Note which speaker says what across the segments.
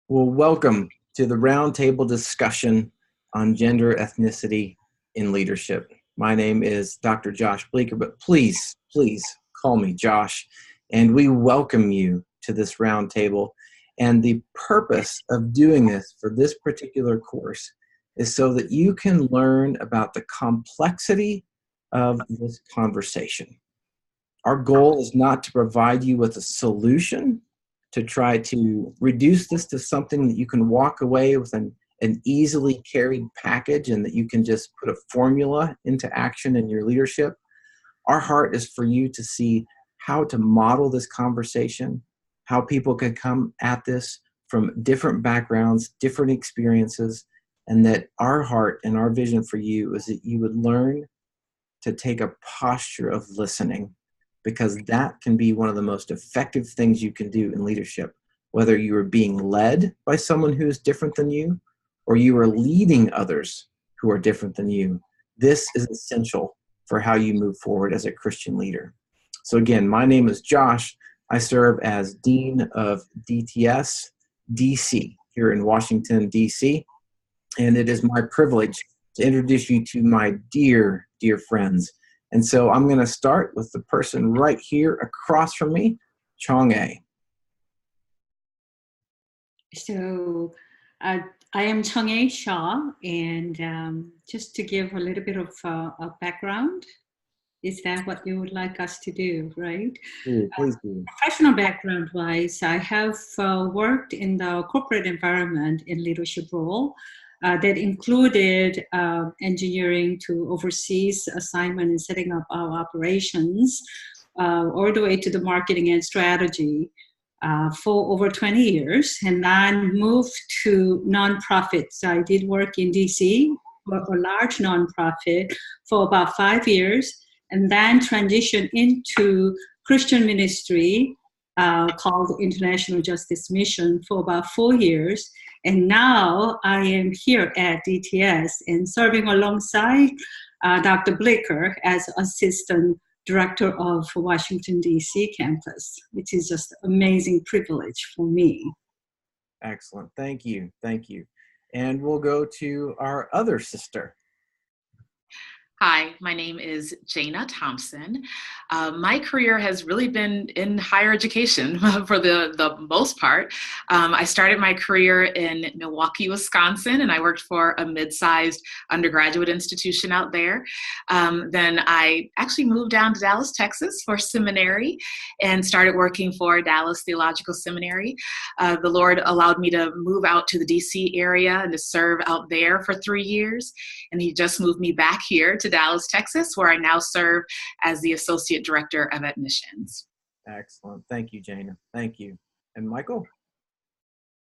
Speaker 1: Well, welcome to the Roundtable discussion on gender, ethnicity, in leadership. My name is Dr. Josh Bleeker, but please call me Josh. And we welcome you to this roundtable. And the purpose of doing this for this particular course is so that you can learn about the complexity of this conversation. Our goal is not to provide you with a solution, to try to reduce this to something that you can walk away with an easily carried package and that you can just put a formula into action in your leadership. Our heart is for you to see how to model this conversation, how people can come at this from different backgrounds, different experiences, and that our heart and our vision for you is that you would learn to take a posture of listening, because that can be one of the most effective things you can do in leadership, whether you are being led by someone who is different than you or you are leading others who are different than you. This is essential for how you move forward as a Christian leader. So again, my name is Josh. I serve as Dean of DTS DC here in Washington, DC, and it is my privilege to introduce you to my dear friends. And so I'm going to start with the person right here across from me, Chong A.
Speaker 2: So I am Chung A Shaw, and just to give a little bit of a background, is that what you would like us to do, right?
Speaker 1: Please do.
Speaker 2: Professional background-wise, I have worked in the corporate environment in leadership role that included engineering to overseas assignment and setting up our operations, all the way to the marketing and strategy for over 20 years, and then moved to nonprofits. I did work in DC for a large nonprofit for about 5 years, and then transitioned into Christian ministry called International Justice Mission for about 4 years. And now I am here at DTS and serving alongside Dr. Bleeker as Assistant Director of Washington, D.C. campus, which is just amazing privilege for me.
Speaker 1: Excellent. Thank you. And we'll go to our other sister.
Speaker 3: Hi, my name is Jana Thompson. My career has really been in higher education for the most part. I started my career in Milwaukee, Wisconsin, and I worked for a mid-sized undergraduate institution out there. Then I actually moved down to Dallas, Texas for seminary and started working for Dallas Theological Seminary. The Lord allowed me to move out to the DC area and to serve out there for 3 years. And He just moved me back here to Dallas, Texas, where I now serve as the Associate Director of Admissions.
Speaker 1: Excellent. Thank you, Jana. Thank you. And Michael?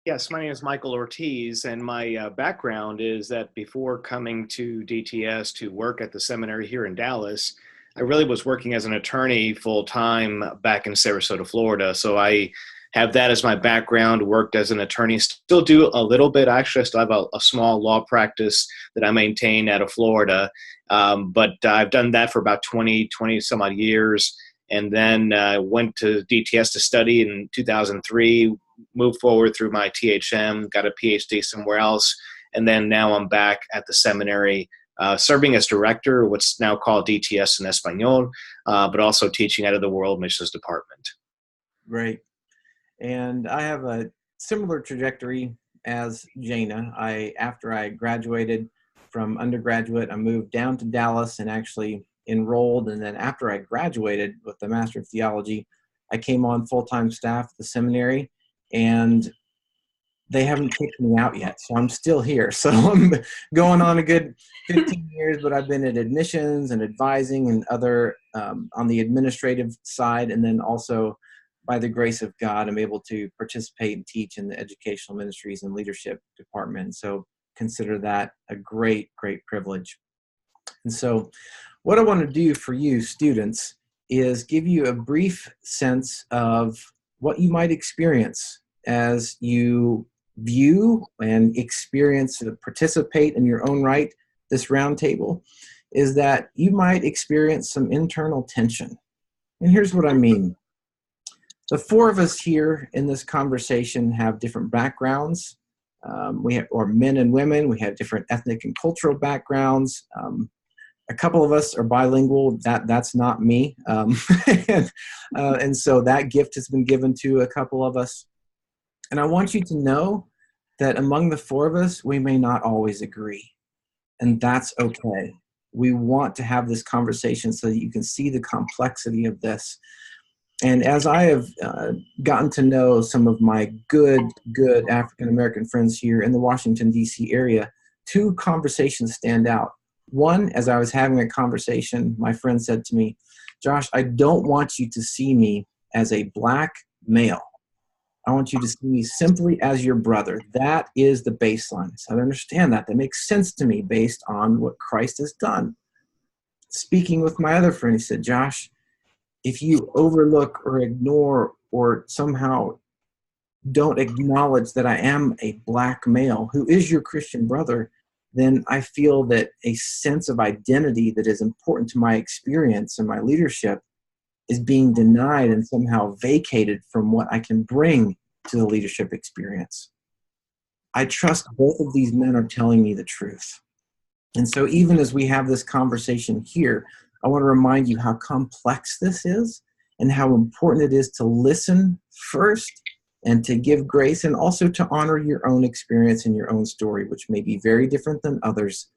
Speaker 4: Yes, my name is Michael Ortiz, and my background is that before coming to DTS to work at the seminary here in Dallas, I really was working as an attorney full-time back in Sarasota, Florida. So I have that as my background, worked as an attorney, still do a little bit. Actually, I still have a small law practice that I maintain out of Florida. But I've done that for about 20 some odd years, and then went to DTS to study in 2003, moved forward through my THM, got a PhD somewhere else, and then now I'm back at the seminary serving as director, what's now called DTS in Espanol, but also teaching out of the World Missions Department.
Speaker 1: Great. And I have a similar trajectory as Jana. After I graduated from undergraduate, I moved down to Dallas and actually enrolled. And then after I graduated with the Master of Theology, I came on full-time staff at the seminary, and they haven't kicked me out yet. So I'm still here. So I'm going on a good 15 years, but I've been at admissions and advising and other on the administrative side. And then also, by the grace of God, I'm able to participate and teach in the educational ministries and leadership department. So consider that a great privilege. And so what I want to do for you students is give you a brief sense of what you might experience as you view and experience and participate in your own right this roundtable, is that you might experience some internal tension. And here's what I mean. The four of us here in this conversation have different backgrounds. Or men and women, we have different ethnic and cultural backgrounds. A couple of us are bilingual. That's not me. And so that gift has been given to a couple of us. And I want you to know that among the four of us, we may not always agree. And that's okay. We want to have this conversation so that you can see the complexity of this. And as I have gotten to know some of my good African-American friends here in the Washington, D.C. area, two conversations stand out. One, as I was having a conversation, my friend said to me, Josh, I don't want you to see me as a black male. I want you to see me simply as your brother. That is the baseline. So I understand that. That makes sense to me based on what Christ has done. Speaking with my other friend, he said, Josh, if you overlook or ignore or somehow don't acknowledge that I am a black male who is your Christian brother, then I feel that a sense of identity that is important to my experience and my leadership is being denied and somehow vacated from what I can bring to the leadership experience. I trust both of these men are telling me the truth. And so even as we have this conversation here, I want to remind you how complex this is and how important it is to listen first and to give grace and also to honor your own experience and your own story, which may be very different than others.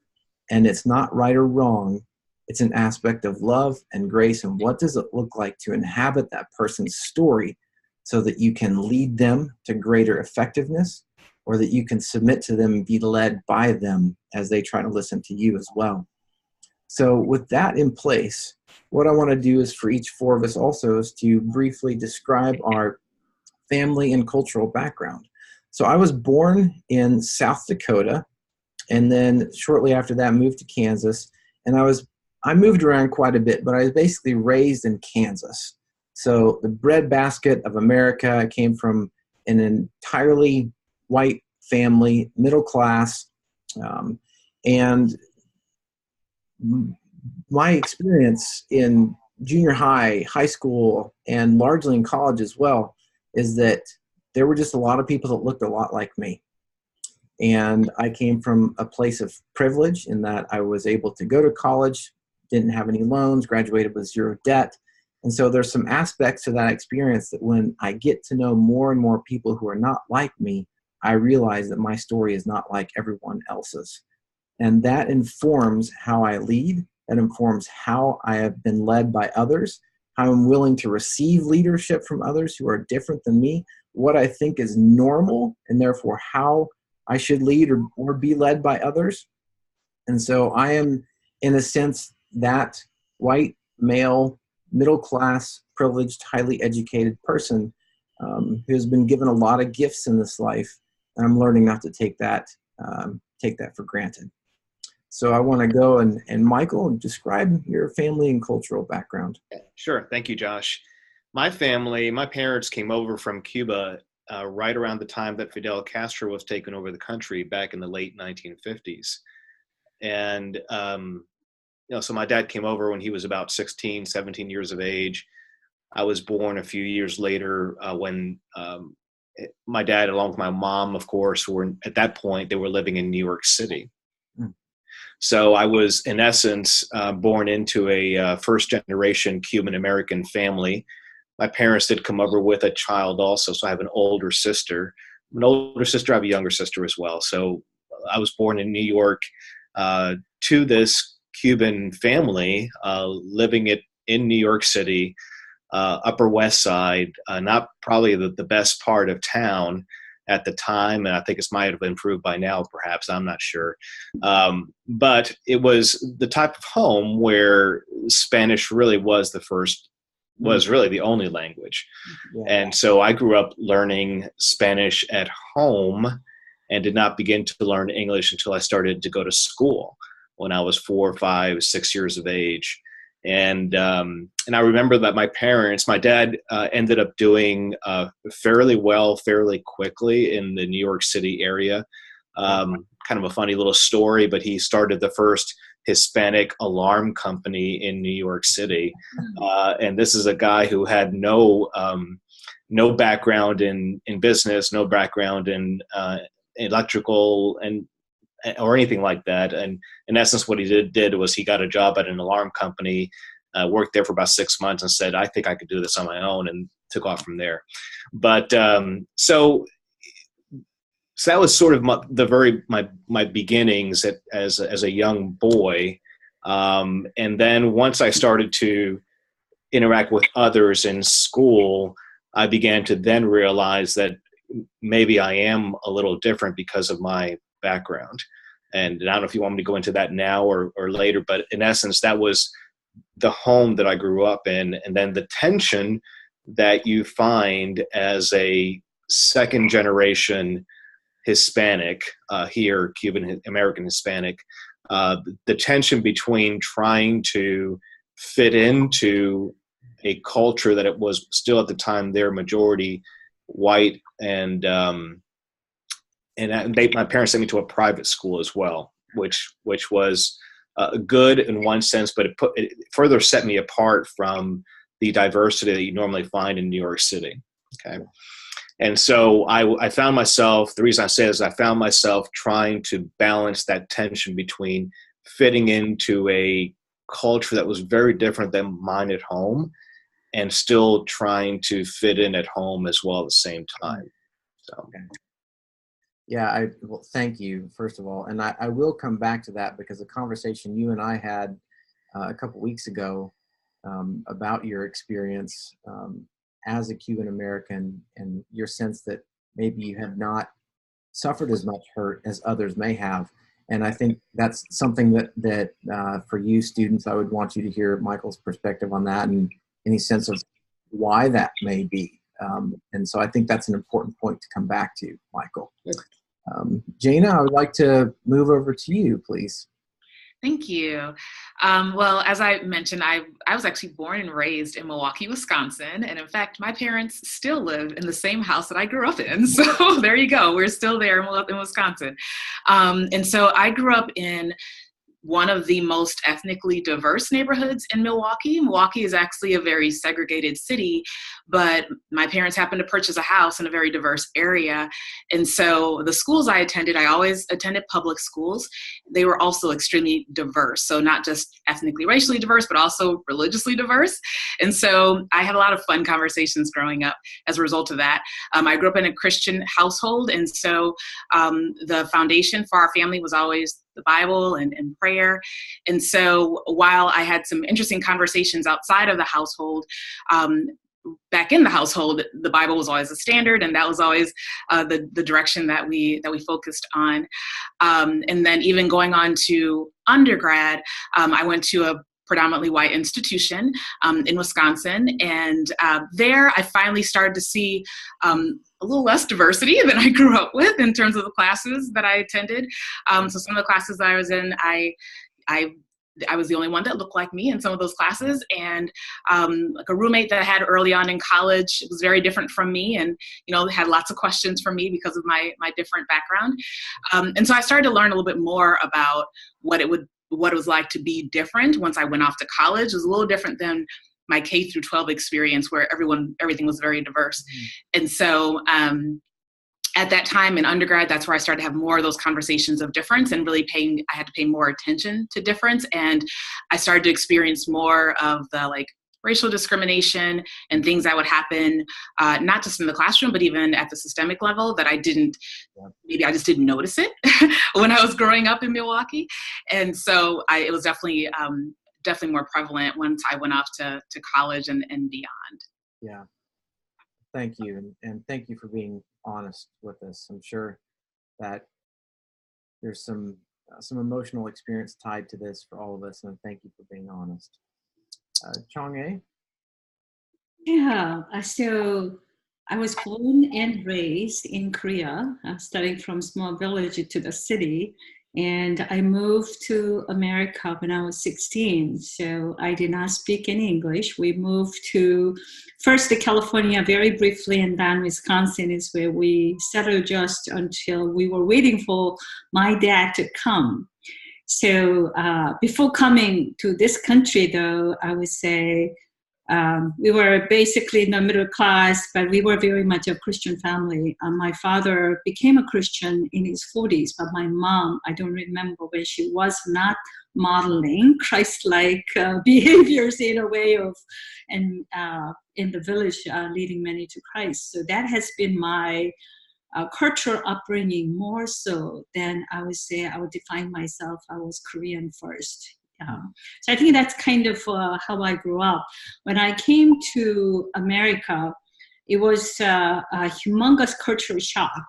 Speaker 1: And it's not right or wrong. It's an aspect of love and grace. And what does it look like to inhabit that person's story so that you can lead them to greater effectiveness, or that you can submit to them and be led by them as they try to listen to you as well. So with that in place, what I want to do is for each four of us also is to briefly describe our family and cultural background. So I was born in South Dakota, and then shortly after that moved to Kansas. And I moved around quite a bit, but I was basically raised in Kansas. So the breadbasket of America, I came from an entirely white family, middle class, and my experience in junior high, high school, and largely in college as well is that there were just a lot of people that looked a lot like me. And I came from a place of privilege in that I was able to go to college, didn't have any loans, graduated with zero debt. And so there's some aspects to that experience that when I get to know more and more people who are not like me, I realize that my story is not like everyone else's. And that informs how I lead. That informs how I have been led by others, how I'm willing to receive leadership from others who are different than me, what I think is normal, and therefore how I should lead or be led by others. And so I am, in a sense, that white, male, middle-class, privileged, highly educated person who has been given a lot of gifts in this life. And I'm learning not to take that for granted. So I want to go and Michael, describe your family and cultural background.
Speaker 4: Sure. Thank you, Josh. My parents came over from Cuba right around the time that Fidel Castro was taking over the country back in the late 1950s. And, so my dad came over when he was about 16, 17 years of age. I was born a few years later when my dad, along with my mom, of course, at that point, they were living in New York City. So I was, in essence, born into a first-generation Cuban-American family. My parents did come over with a child also, so I have an older sister. I have a younger sister as well. So I was born in New York to this Cuban family, living in New York City, Upper West Side, not probably the best part of town at the time, and I think it might have improved by now, perhaps, I'm not sure. But it was the type of home where Spanish really was really the only language. Yeah. And so I grew up learning Spanish at home and did not begin to learn English until I started to go to school when I was 4, 5, 6 years of age. And I remember that my dad ended up doing fairly well, fairly quickly in the New York City area. Kind of a funny little story, but he started the first Hispanic alarm company in New York City. And this is a guy who had no no background in business, no background in electrical or anything like that. And in essence, what he did was he got a job at an alarm company, worked there for about 6 months, and said, "I think I could do this on my own," and took off from there. But so that was sort of my beginnings as a young boy. And then once I started to interact with others in school, I began to then realize that maybe I am a little different because of my background. And I don't know if you want me to go into that now or later, but in essence, that was the home that I grew up in. And then the tension that you find as a second generation Hispanic here, Cuban American Hispanic, the tension between trying to fit into a culture that it was still at the time their majority white, and my parents sent me to a private school as well, which was good in one sense, but it further set me apart from the diversity that you normally find in New York City. Okay. And so I found myself, the reason I say is I found myself trying to balance that tension between fitting into a culture that was very different than mine at home and still trying to fit in at home as well at the same time. So.
Speaker 1: Okay. Yeah, well, thank you, first of all. And I will come back to that because the conversation you and I had a couple weeks ago about your experience as a Cuban American and your sense that maybe you have not suffered as much hurt as others may have. And I think that's something that for you students, I would want you to hear Michael's perspective on that and any sense of why that may be. And so I think that's an important point to come back to, Michael. Jana, I would like to move over to you, please.
Speaker 3: Thank you. Well, as I mentioned, I was actually born and raised in Milwaukee, Wisconsin. And in fact, my parents still live in the same house that I grew up in. So there you go. We're still there in Wisconsin. And so I grew up in one of the most ethnically diverse neighborhoods in Milwaukee. Milwaukee is actually a very segregated city, but my parents happened to purchase a house in a very diverse area. And so the schools I attended, I always attended public schools. They were also extremely diverse. So not just ethnically, racially diverse, but also religiously diverse. And so I had a lot of fun conversations growing up as a result of that. I grew up in a Christian household. And so the foundation for our family was always the Bible and prayer. And so while I had some interesting conversations outside of the household, back in the household, the Bible was always a standard, and that was always the direction that we focused on. And then even going on to undergrad, I went to a predominantly white institution in Wisconsin. And there I finally started to see a little less diversity than I grew up with in terms of the classes that I attended. So some of the classes that I was in, I was the only one that looked like me in some of those classes. And like a roommate that I had early on in college was very different from me, and had lots of questions for me because of my different background. And so I started to learn a little bit more about what it was like to be different once I went off to college. It was a little different than my K through 12 experience where everything was very diverse. And so at that time in undergrad, that's where I started to have more of those conversations of difference and really I had to pay more attention to difference. And I started to experience more of the racial discrimination and things that would happen, not just in the classroom, but even at the systemic level that maybe I just didn't notice it when I was growing up in Milwaukee. And so it was definitely more prevalent once I went off to college and beyond.
Speaker 1: Yeah. Thank you. And thank you for being honest with us. I'm sure that there's some emotional experience tied to this for all of us. And thank you for being honest. Chong-A?
Speaker 2: Yeah, so I was born and raised in Korea, starting from small village to the city. And I moved to America when I was 16. So I did not speak any English. We moved to first to California very briefly, and then Wisconsin is where we settled just until we were waiting for my dad to come. So before coming to this country, though, I would say We were basically in the middle class, but we were very much a Christian family. My father became a Christian in his 40s, but my mom, I don't remember when she was not modeling Christ-like behaviors in a way of, and in the village, leading many to Christ. So that has been my cultural upbringing more so than I would say I would define myself. I was Korean first. So I think that's kind of how I grew up. When I came to America, it was a humongous cultural shock,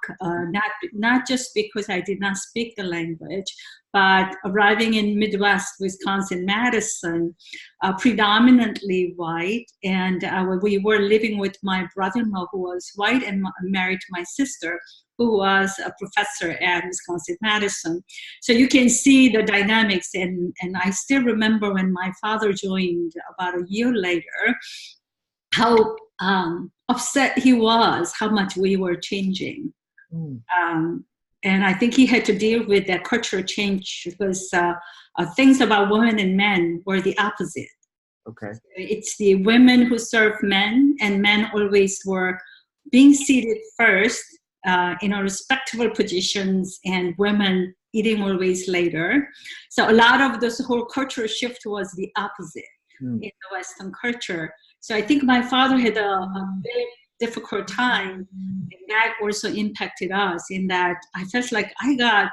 Speaker 2: not just because I did not speak the language, but arriving in Midwest, Wisconsin, Madison, predominantly white, and we were living with my brother-in-law who was white and married to my sister, who was a professor at Wisconsin-Madison. So you can see the dynamics, and I still remember when my father joined about a year later, how upset he was, how much we were changing. And I think he had to deal with that cultural change because things about women and men were the opposite.
Speaker 1: Okay.
Speaker 2: It's the women who serve men, and men always were being seated first in respectable positions, and women eating always later. So a lot of this whole cultural shift was the opposite in the Western culture. So I think my father had a very difficult time, and that also impacted us in that I felt like I got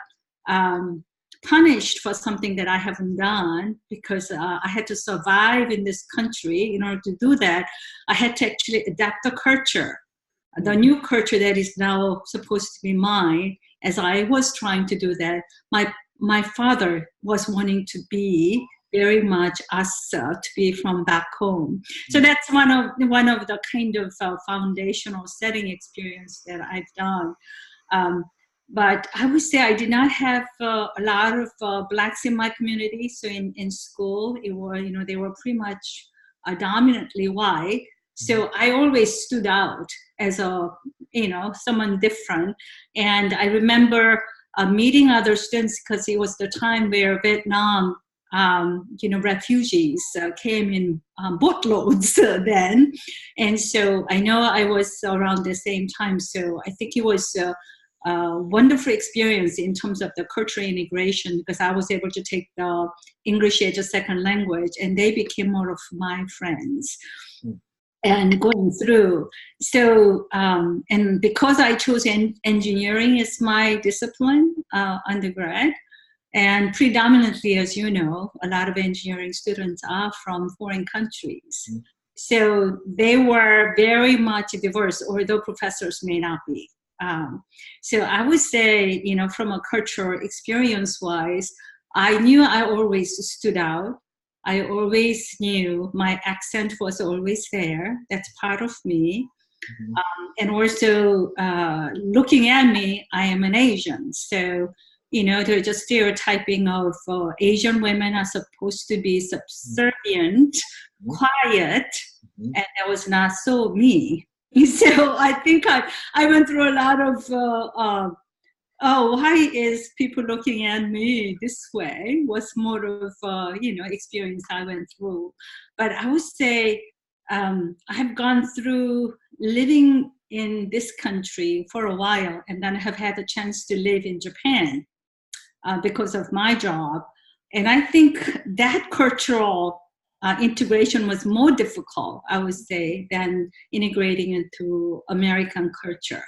Speaker 2: punished for something that I haven't done because I had to survive in this country. In order to do that, I had to actually adapt the culture, the new culture that is now supposed to be mine. As I was trying to do that, my father was wanting to be very much us to be from back home. So that's one of the kind of foundational setting experience that I've done. But I would say I did not have a lot of blacks in my community. So in school, they were pretty much dominantly white. So I always stood out as someone different. And I remember meeting other students because it was the time where Vietnam refugees came in boatloads then. And so I know I was around the same time. So I think it was a wonderful experience in terms of the cultural integration because I was able to take the English as a second language, and they became more of my friends. And going through. So, and because I chose engineering as my discipline, undergrad, and predominantly, as you know, a lot of engineering students are from foreign countries. So they were very much diverse, although professors may not be. So I would say, from a cultural experience-wise, I knew I always stood out. I always knew my accent was always there. That's part of me. And also looking at me, I am an Asian. So, they're just stereotyping of Asian women are supposed to be subservient, quiet, and that was not so me. So I think I went through a lot of why is people looking at me this way was more of, experience I went through. But I would say I have gone through living in this country for a while, and then I have had a chance to live in Japan because of my job. And I think that cultural integration was more difficult, I would say, than integrating into American culture.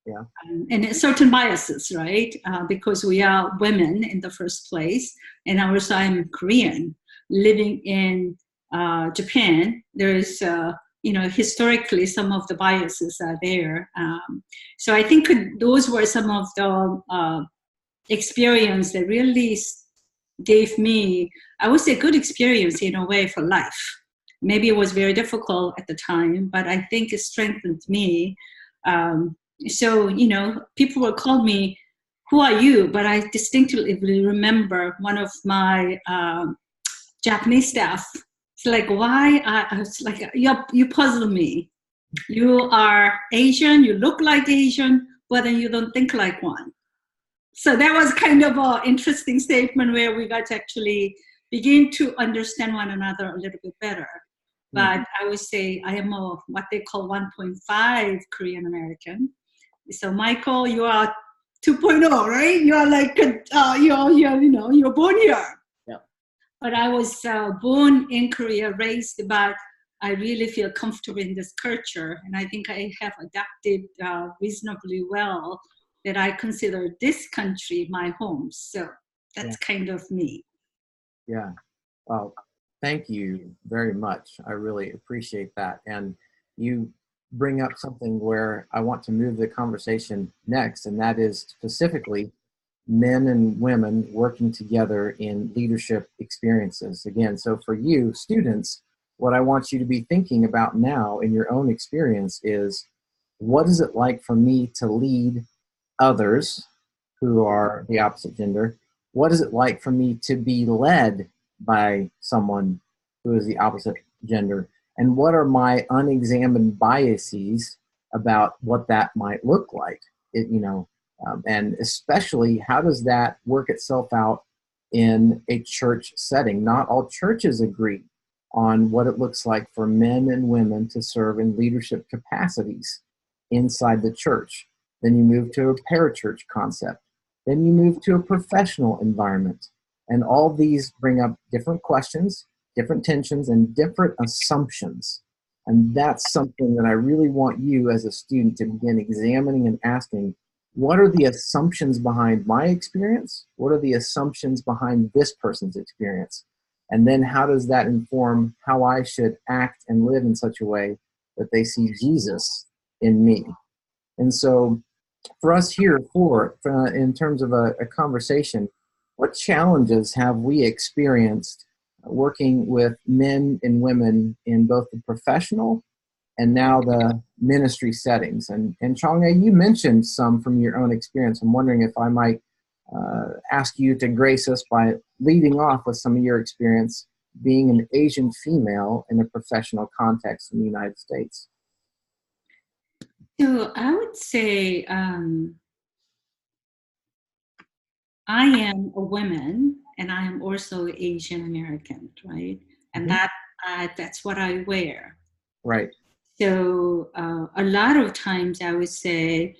Speaker 1: Yeah.
Speaker 2: And certain biases, right? Because we are women in the first place, and also I'm Korean living in Japan. There's, historically some of the biases are there. So I think those were some of the experience that really gave me, I would say, good experience in a way for life. Maybe it was very difficult at the time, but I think it strengthened me. So, people will call me, who are you? But I distinctly remember one of my Japanese staff. It's like, why? I was like, you puzzle me. You are Asian, you look like Asian, but then you don't think like one. So that was kind of an interesting statement where we got to actually begin to understand one another a little bit better. but I would say I am a what they call 1.5 Korean American. So Michael, you are 2.0, right? You are like you're born here.
Speaker 4: Yeah.
Speaker 2: But I was born in Korea, raised, but I really feel comfortable in this culture, and I think I have adapted reasonably well. That I consider this country my home. So that's kind of me.
Speaker 1: Yeah. Well, thank you very much. I really appreciate that. And you bring up something where I want to move the conversation next, and that is specifically men and women working together in leadership experiences. Again, so for you, students, what I want you to be thinking about now in your own experience is, what is it like for me to lead others who are the opposite gender? What is it like for me to be led by someone who is the opposite gender? And what are my unexamined biases about what that might look like? And especially, how does that work itself out in a church setting? Not all churches agree on what it looks like for men and women to serve in leadership capacities inside the church. Then you move to a parachurch concept. Then you move to a professional environment. And all these bring up different questions, different tensions, and different assumptions. And that's something that I really want you as a student to begin examining and asking, what are the assumptions behind my experience? What are the assumptions behind this person's experience? And then how does that inform how I should act and live in such a way that they see Jesus in me? And so for us here, in terms of a conversation, what challenges have we experienced working with men and women in both the professional and now the ministry settings? And Chang'e, you mentioned some from your own experience. I'm wondering if I might ask you to grace us by leading off with some of your experience being an Asian female in a professional context in the United States.
Speaker 2: So I would say I am a woman, and I am also Asian American, right? And that's what I wear.
Speaker 1: Right.
Speaker 2: So a lot of times I would say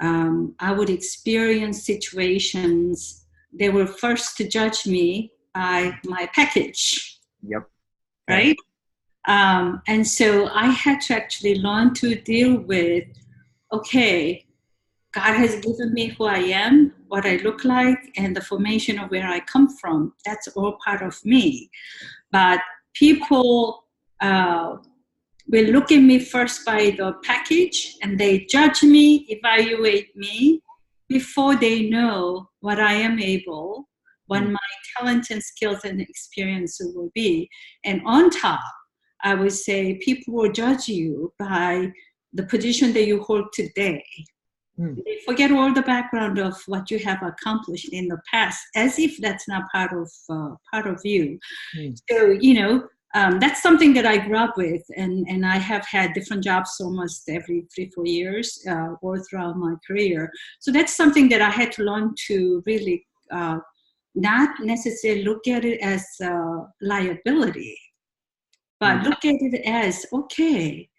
Speaker 2: I would experience situations, they were first to judge me by my package.
Speaker 1: Yep.
Speaker 2: Right? And so I had to actually learn to deal with, okay, God has given me who I am, what I look like, and the formation of where I come from. That's all part of me. But people will look at me first by the package, and they judge me, evaluate me before they know what I am able, what my talent and skills and experience will be. And on top, I would say people will judge you by the position that you hold today. They forget all the background of what you have accomplished in the past, as if that's not part of you. So that's something that I grew up with, and I have had different jobs almost every 3-4 years all throughout my career. So that's something that I had to learn to really not necessarily look at it as a liability, but look at it as, okay,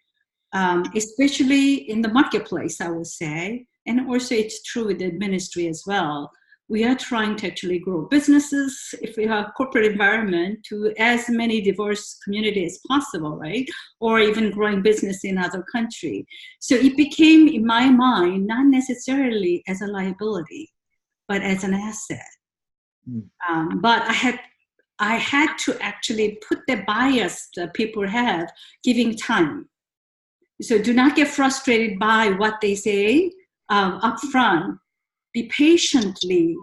Speaker 2: especially in the marketplace, I would say, and also it's true with the ministry as well. We are trying to actually grow businesses, if we have corporate environment, to as many diverse communities as possible, right? Or even growing business in other countries. So it became, in my mind, not necessarily as a liability, but as an asset. But I had to actually put the bias that people have, giving time. So do not get frustrated by what they say up front. Be patiently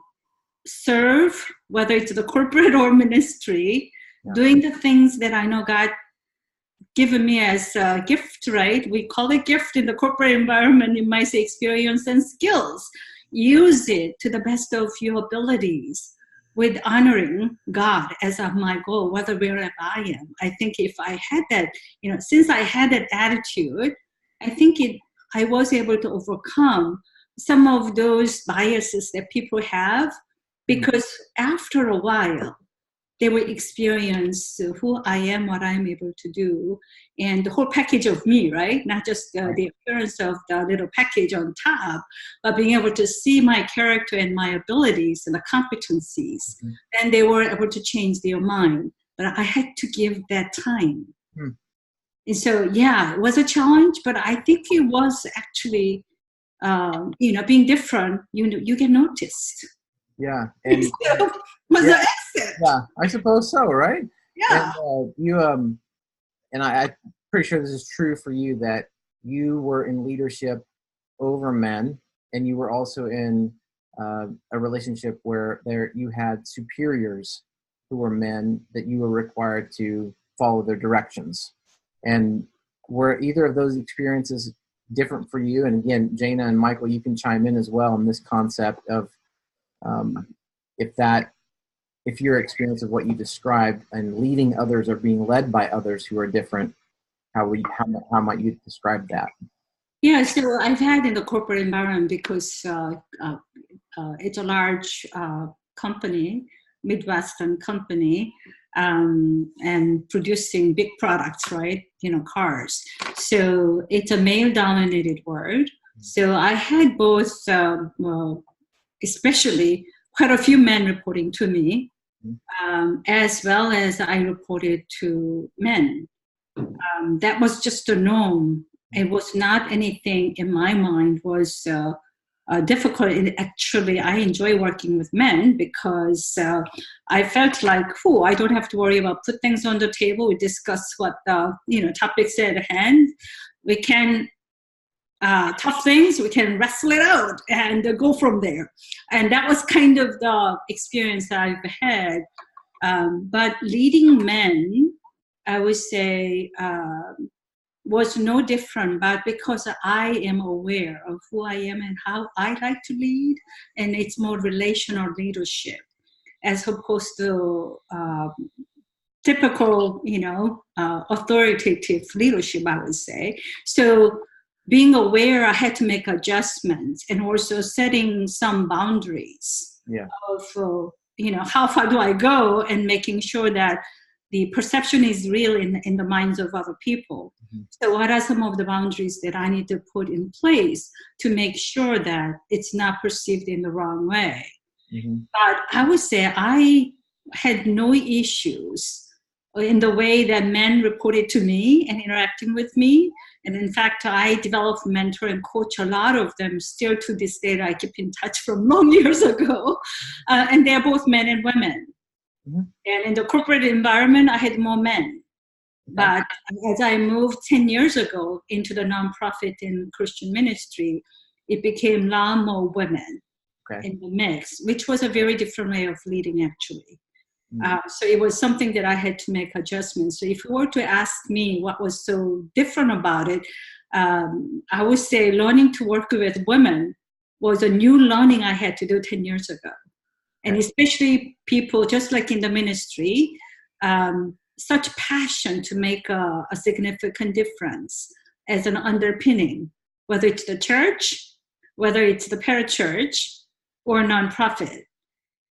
Speaker 2: serve, whether it's the corporate or ministry, doing the things that I know God given me as a gift, right? We call it gift in the corporate environment. You might say experience and skills. Use it to the best of your abilities with honoring God as my goal, whether wherever I am. I think if I had that, since I had that attitude, I think I was able to overcome some of those biases that people have, because after a while, they will experience who I am, what I'm able to do, and the whole package of me, right? Not just the appearance of the little package on top, but being able to see my character and my abilities and the competencies. Mm-hmm. And they were able to change their mind. But I had to give that time. Mm. And so, yeah, it was a challenge, but I think it was actually, being different, you get noticed.
Speaker 1: Yeah. And
Speaker 2: so, was the exit.
Speaker 1: Yeah, I suppose so, right?
Speaker 2: Yeah.
Speaker 1: And I'm pretty sure this is true for you, that you were in leadership over men, and you were also in a relationship where you had superiors who were men that you were required to follow their directions. And were either of those experiences different for you? And again, Jana and Michael, you can chime in as well in this concept of if your experience of what you described and leading others or being led by others who are different, how might you describe that?
Speaker 2: Yeah, so I've had in the corporate environment, because it's a large company, Midwestern company, and producing big products, right? Cars. So it's a male-dominated world. So I had both, especially quite a few men reporting to me, as well as I reported to men. That was just the norm. It was not anything in my mind was difficult. And actually, I enjoy working with men because I felt like, I don't have to worry about put things on the table. We discuss what the topics at hand. We can tough things, we can wrestle it out and go from there. And that was kind of the experience that I've had. But leading men, I would say, was no different, but because I am aware of who I am and how I like to lead, and it's more relational leadership as opposed to typical, authoritative leadership, I would say. So being aware, I had to make adjustments and also setting some boundaries of, how far do I go, and making sure that the perception is real in the minds of other people. Mm-hmm. So what are some of the boundaries that I need to put in place to make sure that it's not perceived in the wrong way? Mm-hmm. But I would say I had no issues in the way that men reported to me and interacting with me. And in fact, I developed, mentor, and coach a lot of them still to this day that I keep in touch from long years ago. And they're both men and women. Mm-hmm. And in the corporate environment, I had more men. But as I moved 10 years ago into the nonprofit and Christian ministry, it became a lot more women in the mix, which was a very different way of leading, actually. Mm-hmm. So it was something that I had to make adjustments. So if you were to ask me what was so different about it, I would say learning to work with women was a new learning I had to do 10 years ago. And especially people, just like in the ministry, such passion to make a significant difference as an underpinning, whether it's the church, whether it's the parachurch, or nonprofit.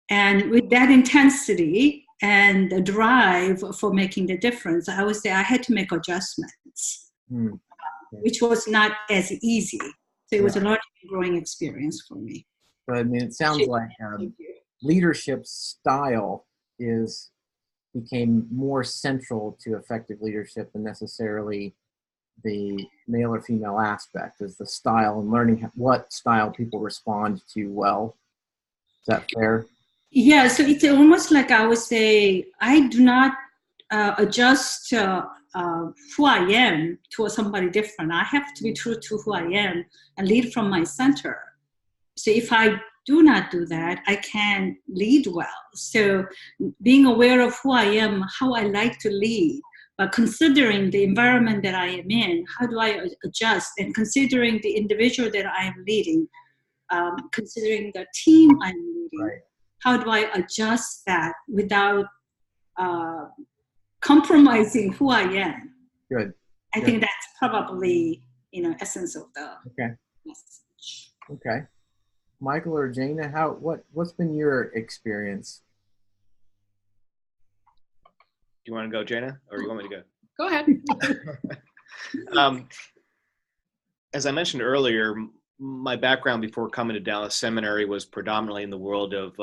Speaker 2: And with that intensity and the drive for making the difference, I would say I had to make adjustments, which was not as easy. So it was a learning and growing experience for me.
Speaker 1: But I mean, it sounds like leadership style became more central to effective leadership than necessarily the male or female aspect, is the style and learning what style people respond to well. Is that fair?
Speaker 2: Yeah, so it's almost like I would say I do not adjust who I am to somebody different. I have to be true to who I am and lead from my center. So if I do not do that, I can't lead well. So being aware of who I am, how I like to lead, but considering the environment that I am in, how do I adjust, and considering the individual that I am leading, considering the team I'm leading, how do I adjust that without compromising who I am?
Speaker 1: Good.
Speaker 2: I think that's probably, essence of the message.
Speaker 1: Okay. Michael or Jana, what's been your experience?
Speaker 4: you want to go, Jana, or you want me to go?
Speaker 3: Go ahead.
Speaker 4: As I mentioned earlier, my background before coming to Dallas Seminary was predominantly in the world of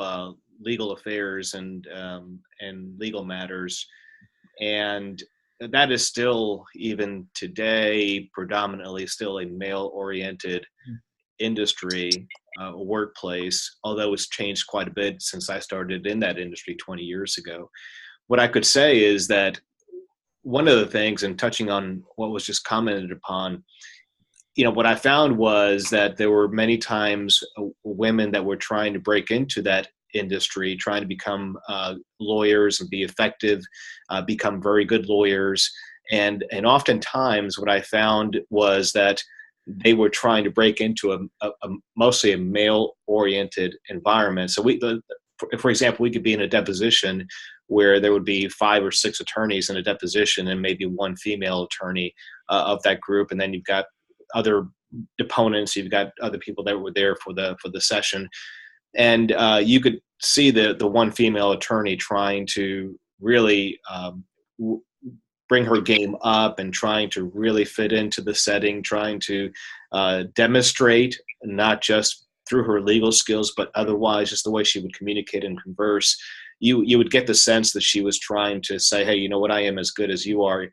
Speaker 4: legal affairs and legal matters, and that is still, even today, predominantly still a male-oriented industry, workplace, although it's changed quite a bit since I started in that industry 20 years ago. What I could say is that one of the things, and touching on what was just commented upon, what I found was that there were many times women that were trying to break into that industry, trying to become lawyers and be effective, become very good lawyers. And oftentimes what I found was that they were trying to break into a mostly a male-oriented environment. So for example, we could be in a deposition where there would be 5 or 6 attorneys in a deposition and maybe one female attorney of that group. And then you've got other deponents, you've got other people that were there for the session. And you could see the one female attorney trying to really bring her game up and trying to really fit into the setting, trying to demonstrate not just through her legal skills, but otherwise just the way she would communicate and converse. You would get the sense that she was trying to say, hey, you know what, I am as good as you are.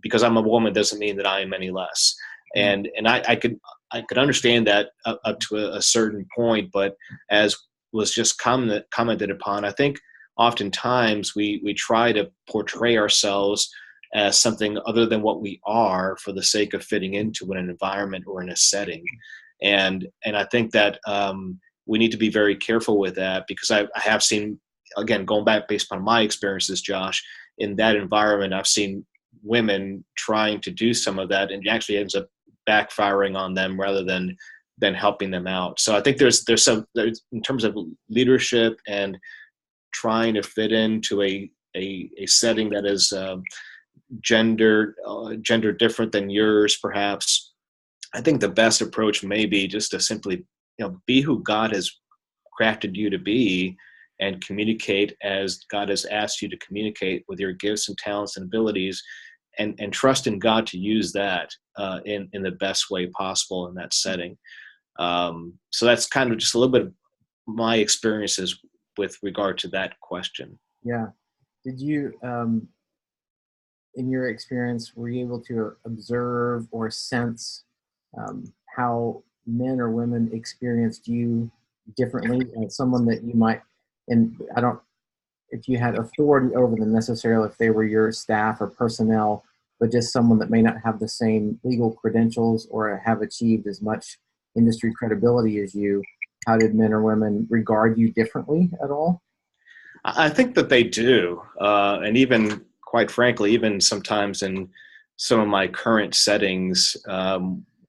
Speaker 4: Because I'm a woman doesn't mean that I am any less. And I could understand that up to a certain point, but as was just commented upon, I think oftentimes we try to portray ourselves as something other than what we are for the sake of fitting into an environment or in a setting. And I think that we need to be very careful with that, because I have seen, again, going back based on my experiences, Josh, in that environment, I've seen women trying to do some of that, and it actually ends up backfiring on them rather than helping them out. So I think there's in terms of leadership and trying to fit into a setting that is gender different than yours, perhaps. I think the best approach may be just to simply, be who God has crafted you to be and communicate as God has asked you to communicate with your gifts and talents and abilities, and trust in God to use that in the best way possible in that setting. So that's kind of just a little bit of my experiences with regard to that question.
Speaker 1: Yeah. Did you, in your experience, were you able to observe or sense how men or women experienced you differently, and someone that you might, and if you had authority over them necessarily, if they were your staff or personnel, but just someone that may not have the same legal credentials or have achieved as much industry credibility as you, how did men or women regard you differently at all?
Speaker 4: I think that they do. And even, quite frankly, even sometimes in some of my current settings,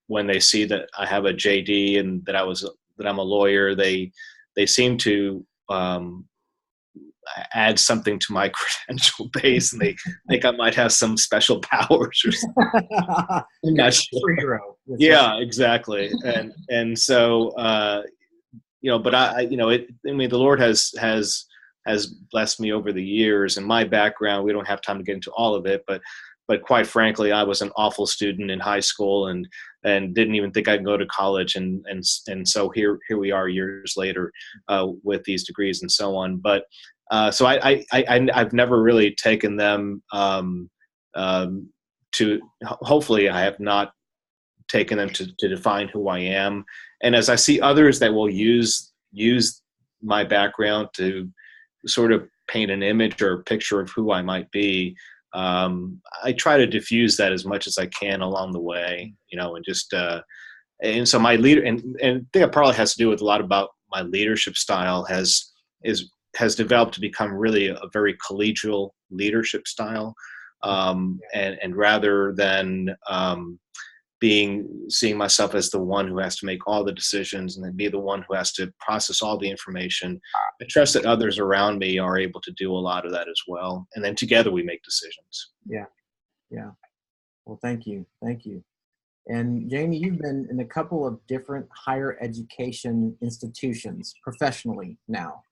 Speaker 4: when they see that I have a JD and that I'm a lawyer, they seem to add something to my credential base, and they think I might have some special powers or something. I'm not sure. Yeah, exactly. And so, but I mean, the Lord has blessed me over the years, and my background, we don't have time to get into all of it, but quite frankly, I was an awful student in high school and didn't even think I'd go to college. And so here we are years later with these degrees and so on. But so I've never really taken them to, hopefully I have not taken them to define who I am. And as I see others that will use my background to sort of paint an image or a picture of who I might be, I try to diffuse that as much as I can along the way, and just, and so my leader, and I think it probably has to do with a lot about my leadership style has developed to become really a very collegial leadership style. And rather than, seeing myself as the one who has to make all the decisions and then be the one who has to process all the information, I trust that others around me are able to do a lot of that as well. And then together we make decisions.
Speaker 1: Yeah. Yeah. Well, thank you. And Jamie, you've been in a couple of different higher education institutions professionally now.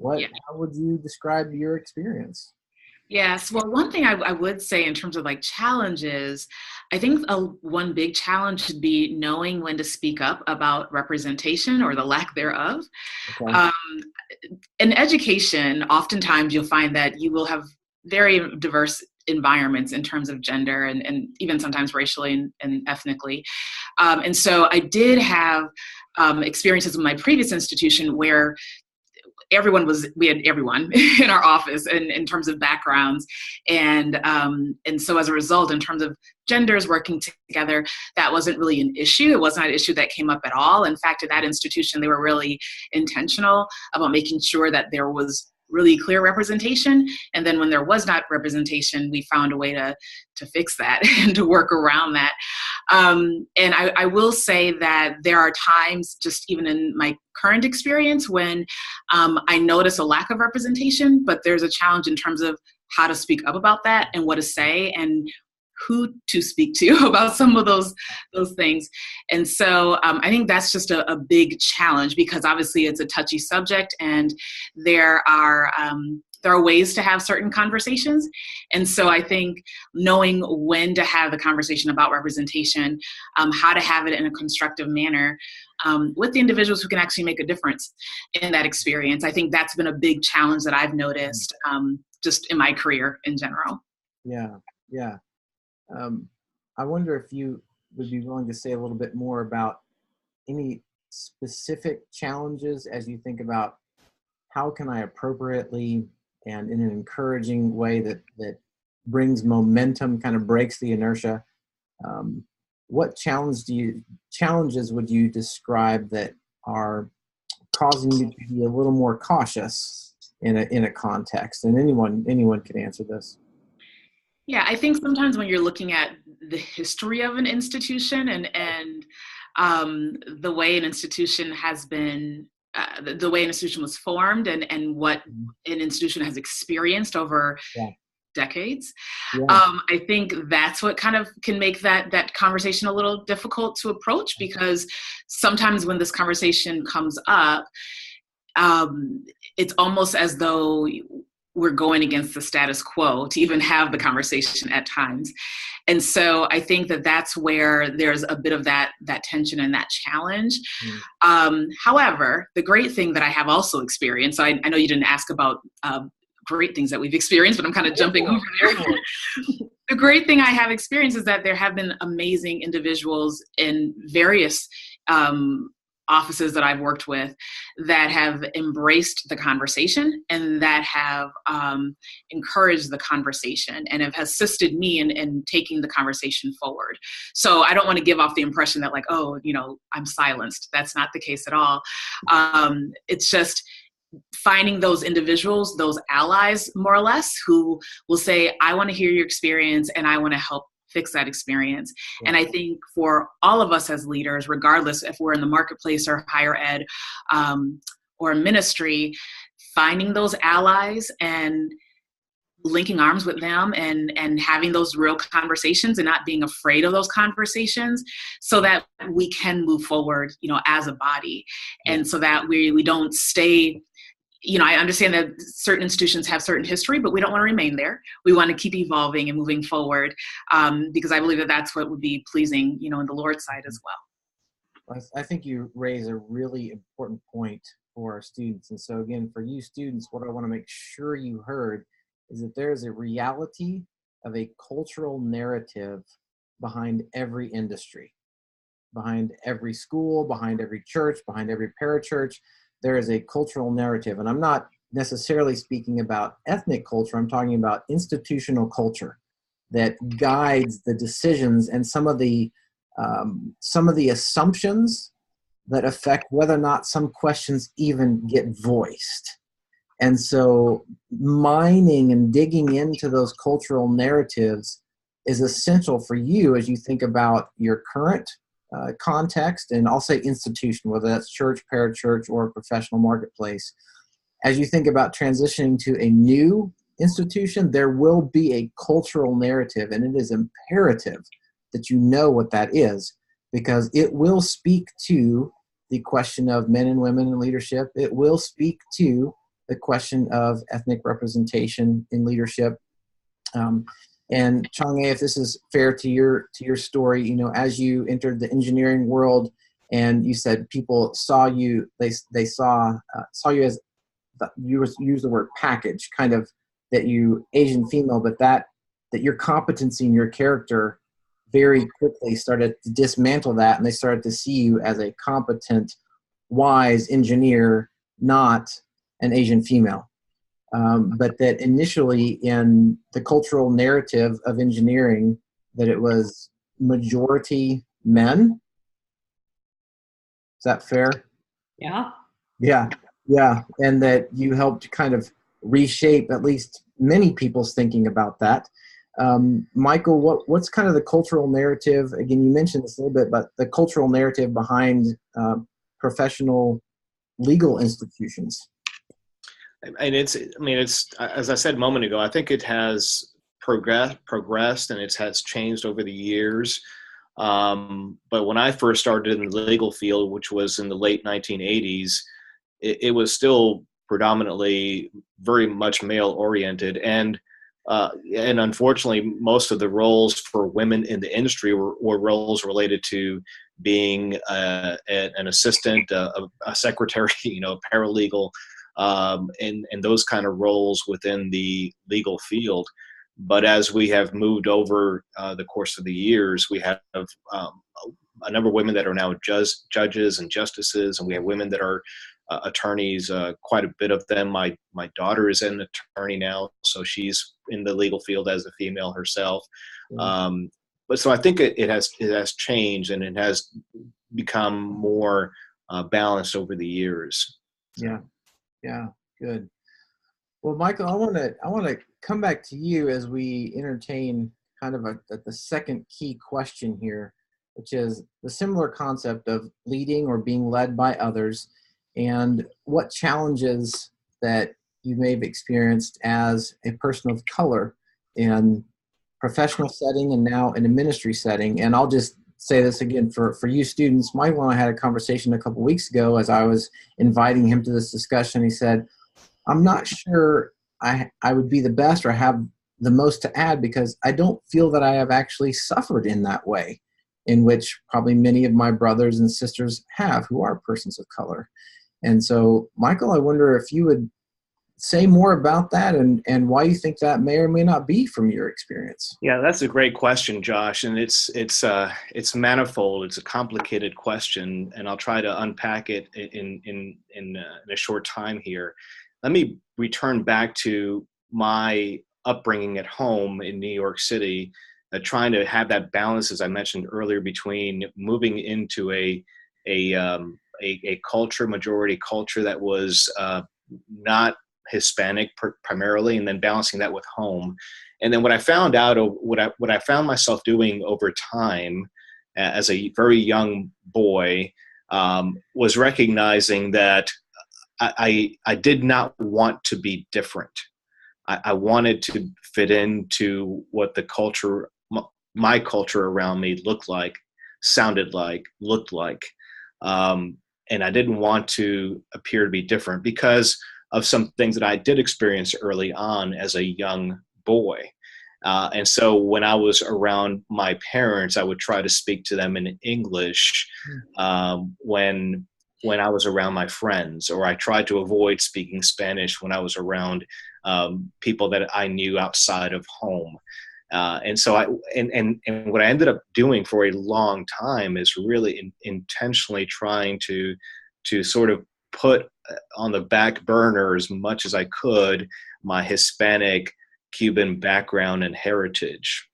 Speaker 1: How would you describe your experience?
Speaker 3: Yes. Well, one thing I would say in terms of like challenges, I think one big challenge should be knowing when to speak up about representation or the lack thereof.
Speaker 1: Okay.
Speaker 3: Um, in education, oftentimes you'll find that you will have very diverse environments in terms of gender and even sometimes racially and ethnically. And so I did have experiences in my previous institution where we had everyone in our office in terms of backgrounds. And so as a result, in terms of genders working together, that wasn't really an issue. It was not an issue that came up at all. In fact, at that institution, they were really intentional about making sure that there was really clear representation. And then when there was not representation, we found a way to fix that and to work around that. And I will say that there are times, just even in my current experience, when I notice a lack of representation, but there's a challenge in terms of how to speak up about that and what to say and who to speak to about some of those things. And so I think that's just a big challenge, because obviously it's a touchy subject, and there are ways to have certain conversations. And so I think knowing when to have the conversation about representation, how to have it in a constructive manner with the individuals who can actually make a difference in that experience. I think that's been a big challenge that I've noticed just in my career in general.
Speaker 1: Yeah, yeah. I wonder if you would be willing to say a little bit more about any specific challenges as you think about how can I appropriately and in an encouraging way that brings momentum, kind of breaks the inertia. What challenges would you describe that are causing you to be a little more cautious in a context? And anyone can answer this.
Speaker 3: Yeah, I think sometimes when you're looking at the history of an institution and the way an institution has been, the way an institution was formed and what an institution has experienced over decades, I think that's what kind of can make that conversation a little difficult to approach, because sometimes when this conversation comes up, it's almost as though we're going against the status quo to even have the conversation at times. And so I think that's where there's a bit of that tension and that challenge. However, the great thing that I have also experienced, so I know you didn't ask about great things that we've experienced, but I'm kind of jumping over there. The great thing I have experienced is that there have been amazing individuals in various offices that I've worked with that have embraced the conversation and that have encouraged the conversation and have assisted me in taking the conversation forward. So I don't want to give off the impression that like, oh, I'm silenced. That's not the case at all. It's just finding those individuals, those allies, more or less, who will say, I want to hear your experience and I want to help fix that experience. Yeah. And I think for all of us as leaders, regardless if we're in the marketplace or higher ed or ministry, finding those allies and linking arms with them and having those real conversations and not being afraid of those conversations so that we can move forward, as a body. And so that we don't stay, I understand that certain institutions have certain history, but we don't want to remain there. We want to keep evolving and moving forward because I believe that that's what would be pleasing, in the Lord's side as well.
Speaker 1: I think you raise a really important point for our students. And so again, for you students, what I want to make sure you heard is that there is a reality of a cultural narrative behind every industry, behind every school, behind every church, behind every parachurch. There is a cultural narrative. And I'm not necessarily speaking about ethnic culture. I'm talking about institutional culture that guides the decisions and some of the assumptions that affect whether or not some questions even get voiced. And so mining and digging into those cultural narratives is essential for you as you think about your current context, and I'll say institution, whether that's church, parachurch, or professional marketplace. As you think about transitioning to a new institution, there will be a cultural narrative, and it is imperative that you know what that is, because it will speak to the question of men and women in leadership. It will speak to the question of ethnic representation in leadership. Um, and Chang'e, if this is fair to your story, as you entered the engineering world, and you said people saw you, they saw you as you use the word package, kind of that you Asian female, but that your competency and your character very quickly started to dismantle that, and they started to see you as a competent, wise engineer, not an Asian female. But that initially in the cultural narrative of engineering, that it was majority men. Is that fair?
Speaker 2: Yeah.
Speaker 1: Yeah, yeah, and that you helped kind of reshape at least many people's thinking about that. Michael, what's kind of the cultural narrative? Again, you mentioned this a little bit, but the cultural narrative behind professional legal institutions.
Speaker 4: And it's as I said a moment ago, I think it has progressed and it has changed over the years. But when I first started in the legal field, which was in the late 1980s, it was still predominantly very much male oriented, and unfortunately, most of the roles for women in the industry were roles related to being an assistant, a secretary, a paralegal, and those kind of roles within the legal field. But as we have moved over the course of the years, we have a number of women that are now judges and justices, and we have women that are attorneys, quite a bit of them. My daughter is an attorney now, so she's in the legal field as a female herself. But so I think it has changed, and it has become more balanced over the years.
Speaker 1: Yeah, good. Well, Michael, I want to come back to you as we entertain kind of the second key question here, which is the similar concept of leading or being led by others, and what challenges that you may have experienced as a person of color in professional setting and now in a ministry setting. And I'll just say this again for you students. Michael and I had a conversation a couple weeks ago as I was inviting him to this discussion. He said, I'm not sure I would be the best or have the most to add, because I don't feel that I have actually suffered in that way, in which probably many of my brothers and sisters have, who are persons of color. And so, Michael, I wonder if you would say more about that and why you think that may or may not be from your experience.
Speaker 4: Yeah, that's a great question, Josh, and it's manifold. It's a complicated question, and I'll try to unpack it in a short time here. Let me return back to my upbringing at home in New York City, trying to have that balance, as I mentioned earlier, between moving into a majority culture that was not Hispanic primarily, and then balancing that with home. And then what I found out, what I found myself doing over time as a very young boy, was recognizing that I did not want to be different. I wanted to fit into what the culture, my culture around me looked like, sounded like, looked like. And I didn't want to appear to be different because of some things that I did experience early on as a young boy. And so when I was around my parents, I would try to speak to them in English when I was around my friends, or I tried to avoid speaking Spanish when I was around people that I knew outside of home. And so what I ended up doing for a long time is really intentionally trying to sort of put on the back burner as much as I could my Hispanic Cuban background and heritage.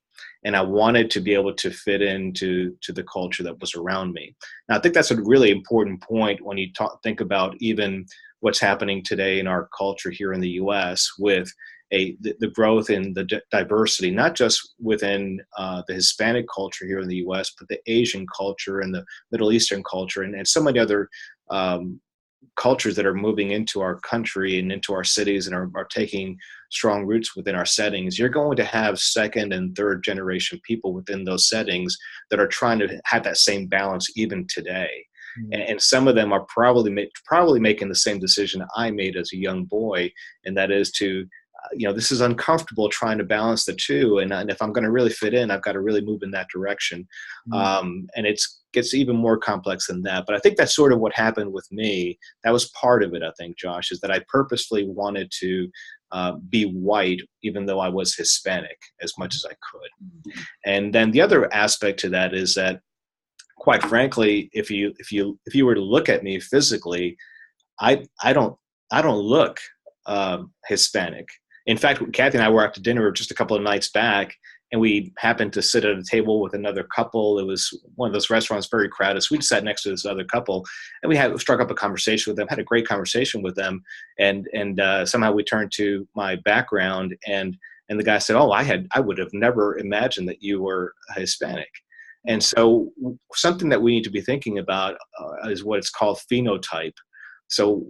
Speaker 4: And I wanted to be able to fit into the culture that was around me. Now, I think that's a really important point when you think about even what's happening today in our culture here in the U.S. with the growth in the diversity, not just within the Hispanic culture here in the U.S., but the Asian culture and the Middle Eastern culture and so many other cultures that are moving into our country and into our cities and are taking strong roots within our settings. You're going to have second and third generation people within those settings that are trying to have that same balance even today. And some of them are probably making the same decision I made as a young boy, and that is to this is uncomfortable trying to balance the two. And if I'm going to really fit in, I've got to really move in that direction. And it gets even more complex than that. But I think that's sort of what happened with me. That was part of it, I think, Josh, is that I purposefully wanted to be white, even though I was Hispanic, as much as I could. And then the other aspect to that is that, quite frankly, if you were to look at me physically, I don't look Hispanic. In fact, Kathy and I were out to dinner just a couple of nights back, and we happened to sit at a table with another couple. It was one of those restaurants, very crowded. So we sat next to this other couple, and we struck up a conversation with them, had a great conversation with them. And somehow we turned to my background, and the guy said, "Oh, I would have never imagined that you were Hispanic." And so something that we need to be thinking about is what it's called phenotype. So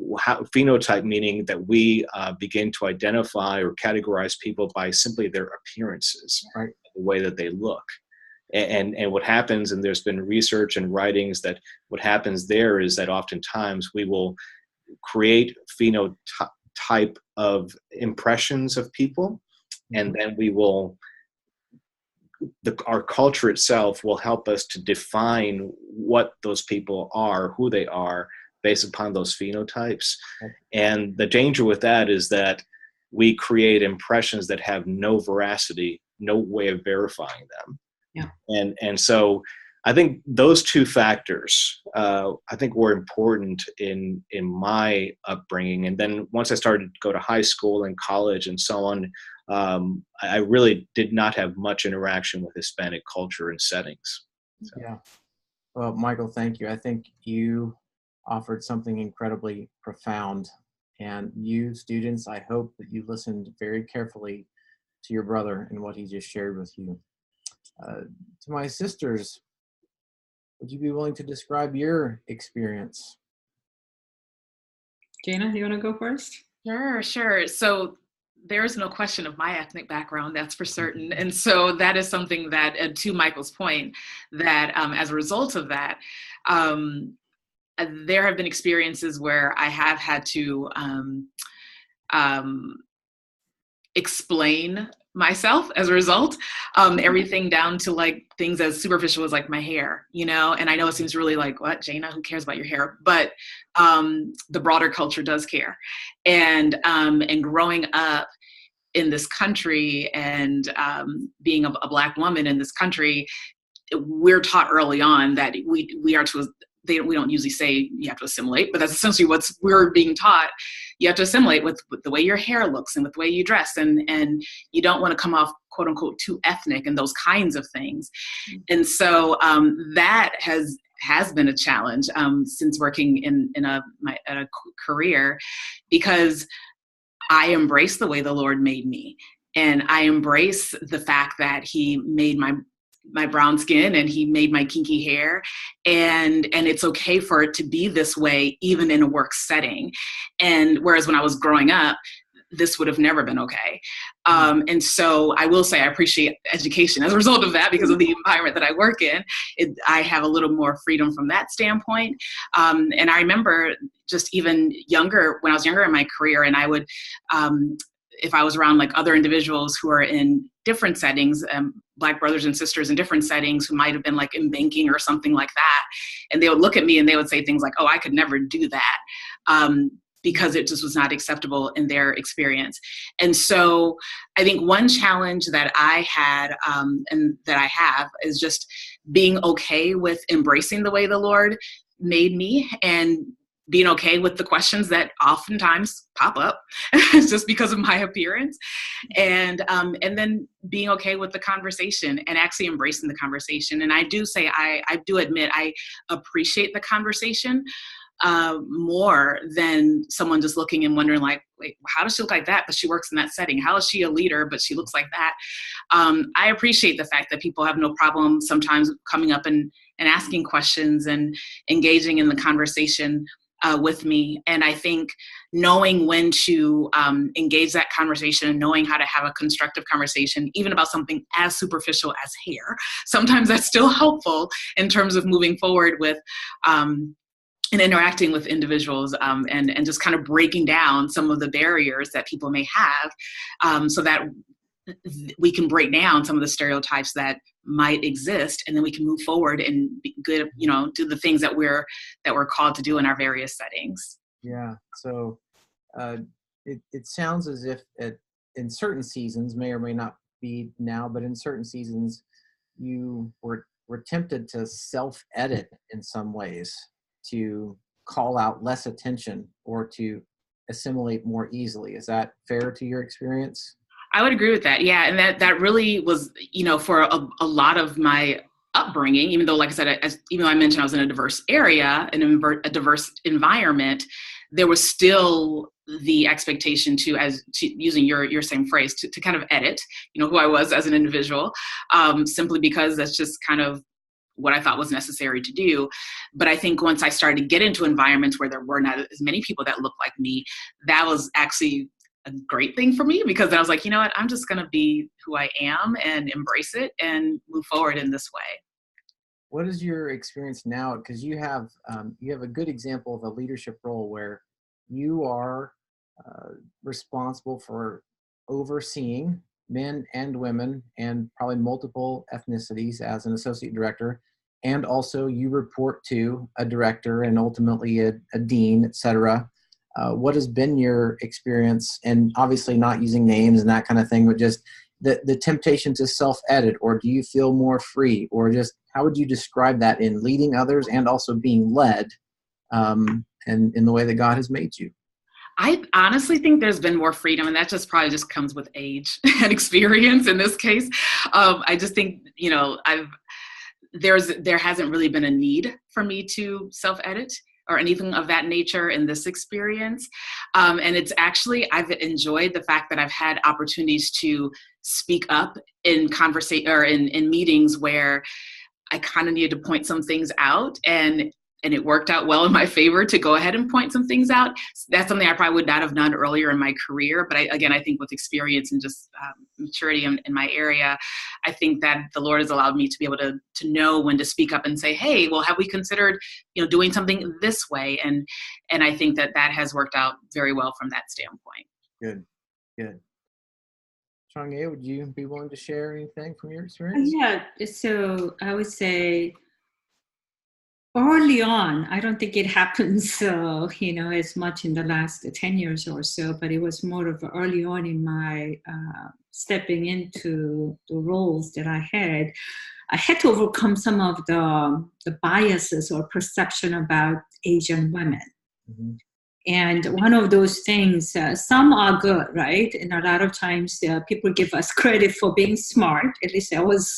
Speaker 4: phenotype meaning that we begin to identify or categorize people by simply their appearances, right? The way that they look. And what happens, and there's been research and writings that what happens there is that oftentimes we will create phenotype of impressions of people, and then we will, our culture itself will help us to define what those people are, who they are, based upon those phenotypes. And the danger with that is that we create impressions that have no veracity, no way of verifying them. Yeah. And so I think those two factors, I think were important in my upbringing. And then once I started to go to high school and college and so on, I really did not have much interaction with Hispanic culture and settings. So.
Speaker 1: Yeah. Well, Michael, thank you. I think you offered something incredibly profound. And you students, I hope that you listened very carefully to your brother and what he just shared with you. To my sisters, would you be willing to describe your experience?
Speaker 2: Jana, you want to go first?
Speaker 3: Sure. So there's no question of my ethnic background, that's for certain. And so that is something that, to Michael's point, that as a result of that, there have been experiences where I have had to explain myself as a result, everything down to like things as superficial as like my hair, and I know it seems really like, what, Jana, who cares about your hair? But the broader culture does care. And growing up in this country and being a Black woman in this country, we're taught early on that we are to, we don't usually say you have to assimilate, but that's essentially what we're being taught. You have to assimilate with the way your hair looks and with the way you dress, and you don't want to come off quote unquote too ethnic and those kinds of things. And so that has been a challenge since working in a career, because I embrace the way the Lord made me, and I embrace the fact that He made my brown skin and He made my kinky hair, and it's okay for it to be this way even in a work setting. And whereas when I was growing up, this would have never been okay. And so I will say I appreciate education as a result of that, because of the environment that I work in. I have a little more freedom from that standpoint. And I remember just even younger, when I was younger in my career, and I would, if I was around like other individuals who are in different settings, Black brothers and sisters in different settings who might have been like in banking or something like that, and they would look at me and they would say things like, "Oh, I could never do that," because it just was not acceptable in their experience. And so I think one challenge that I had and that I have is just being okay with embracing the way the Lord made me, and being okay with the questions that oftentimes pop up just because of my appearance, and then being okay with the conversation and actually embracing the conversation. And I do say, I do admit I appreciate the conversation more than someone just looking and wondering like, wait, how does she look like that, but she works in that setting? How is she a leader, but she looks like that? I appreciate the fact that people have no problem sometimes coming up and asking questions and engaging in the conversation with me. And I think knowing when to engage that conversation and knowing how to have a constructive conversation, even about something as superficial as hair, sometimes that's still helpful in terms of moving forward with and interacting with individuals, and just kind of breaking down some of the barriers that people may have, so that we can break down some of the stereotypes that might exist, and then we can move forward and be good, do the things that we're called to do in our various settings.
Speaker 1: Yeah. So it sounds as if in certain seasons, may or may not be now, but in certain seasons, you were tempted to self-edit in some ways, to call out less attention or to assimilate more easily. Is that fair to your experience?
Speaker 3: I would agree with that. Yeah. And that really was, for a lot of my upbringing, even though, like I said, even though I mentioned I was in a diverse area and a diverse environment, there was still the expectation to using your same phrase, to kind of edit, who I was as an individual, simply because that's just kind of what I thought was necessary to do. But I think once I started to get into environments where there were not as many people that looked like me, that was actually a great thing for me, because I was like, you know what, I'm just going to be who I am and embrace it and move forward in this way.
Speaker 1: What is your experience now? Because you have a good example of a leadership role where you are responsible for overseeing men and women and probably multiple ethnicities as an associate director, and also you report to a director and ultimately a dean, et cetera. What has been your experience, and obviously not using names and that kind of thing, but just the temptation to self-edit, or do you feel more free, or just how would you describe that in leading others and also being led, and in the way that God has made you?
Speaker 3: I honestly think there's been more freedom, and that probably comes with age and experience in this case. I just think, there hasn't really been a need for me to self-edit or anything of that nature in this experience. And it's actually, I've enjoyed the fact that I've had opportunities to speak up in conversation or in meetings where I kind of needed to point some things out, and it worked out well in my favor to go ahead and point some things out. That's something I probably would not have done earlier in my career. But I think with experience and just maturity in my area, I think that the Lord has allowed me to be able to know when to speak up and say, hey, well, have we considered, doing something this way? And I think that has worked out very well from that standpoint.
Speaker 1: Good. Chang-Ye, would you be willing to share anything from your experience?
Speaker 2: Yeah, so I would say early on, I don't think it happens, as much in the last 10 years or so, but it was more of early on in my stepping into the roles that I had to overcome some of the biases or perception about Asian women. Mm-hmm. And one of those things, some are good, right? And a lot of times people give us credit for being smart. At least I was,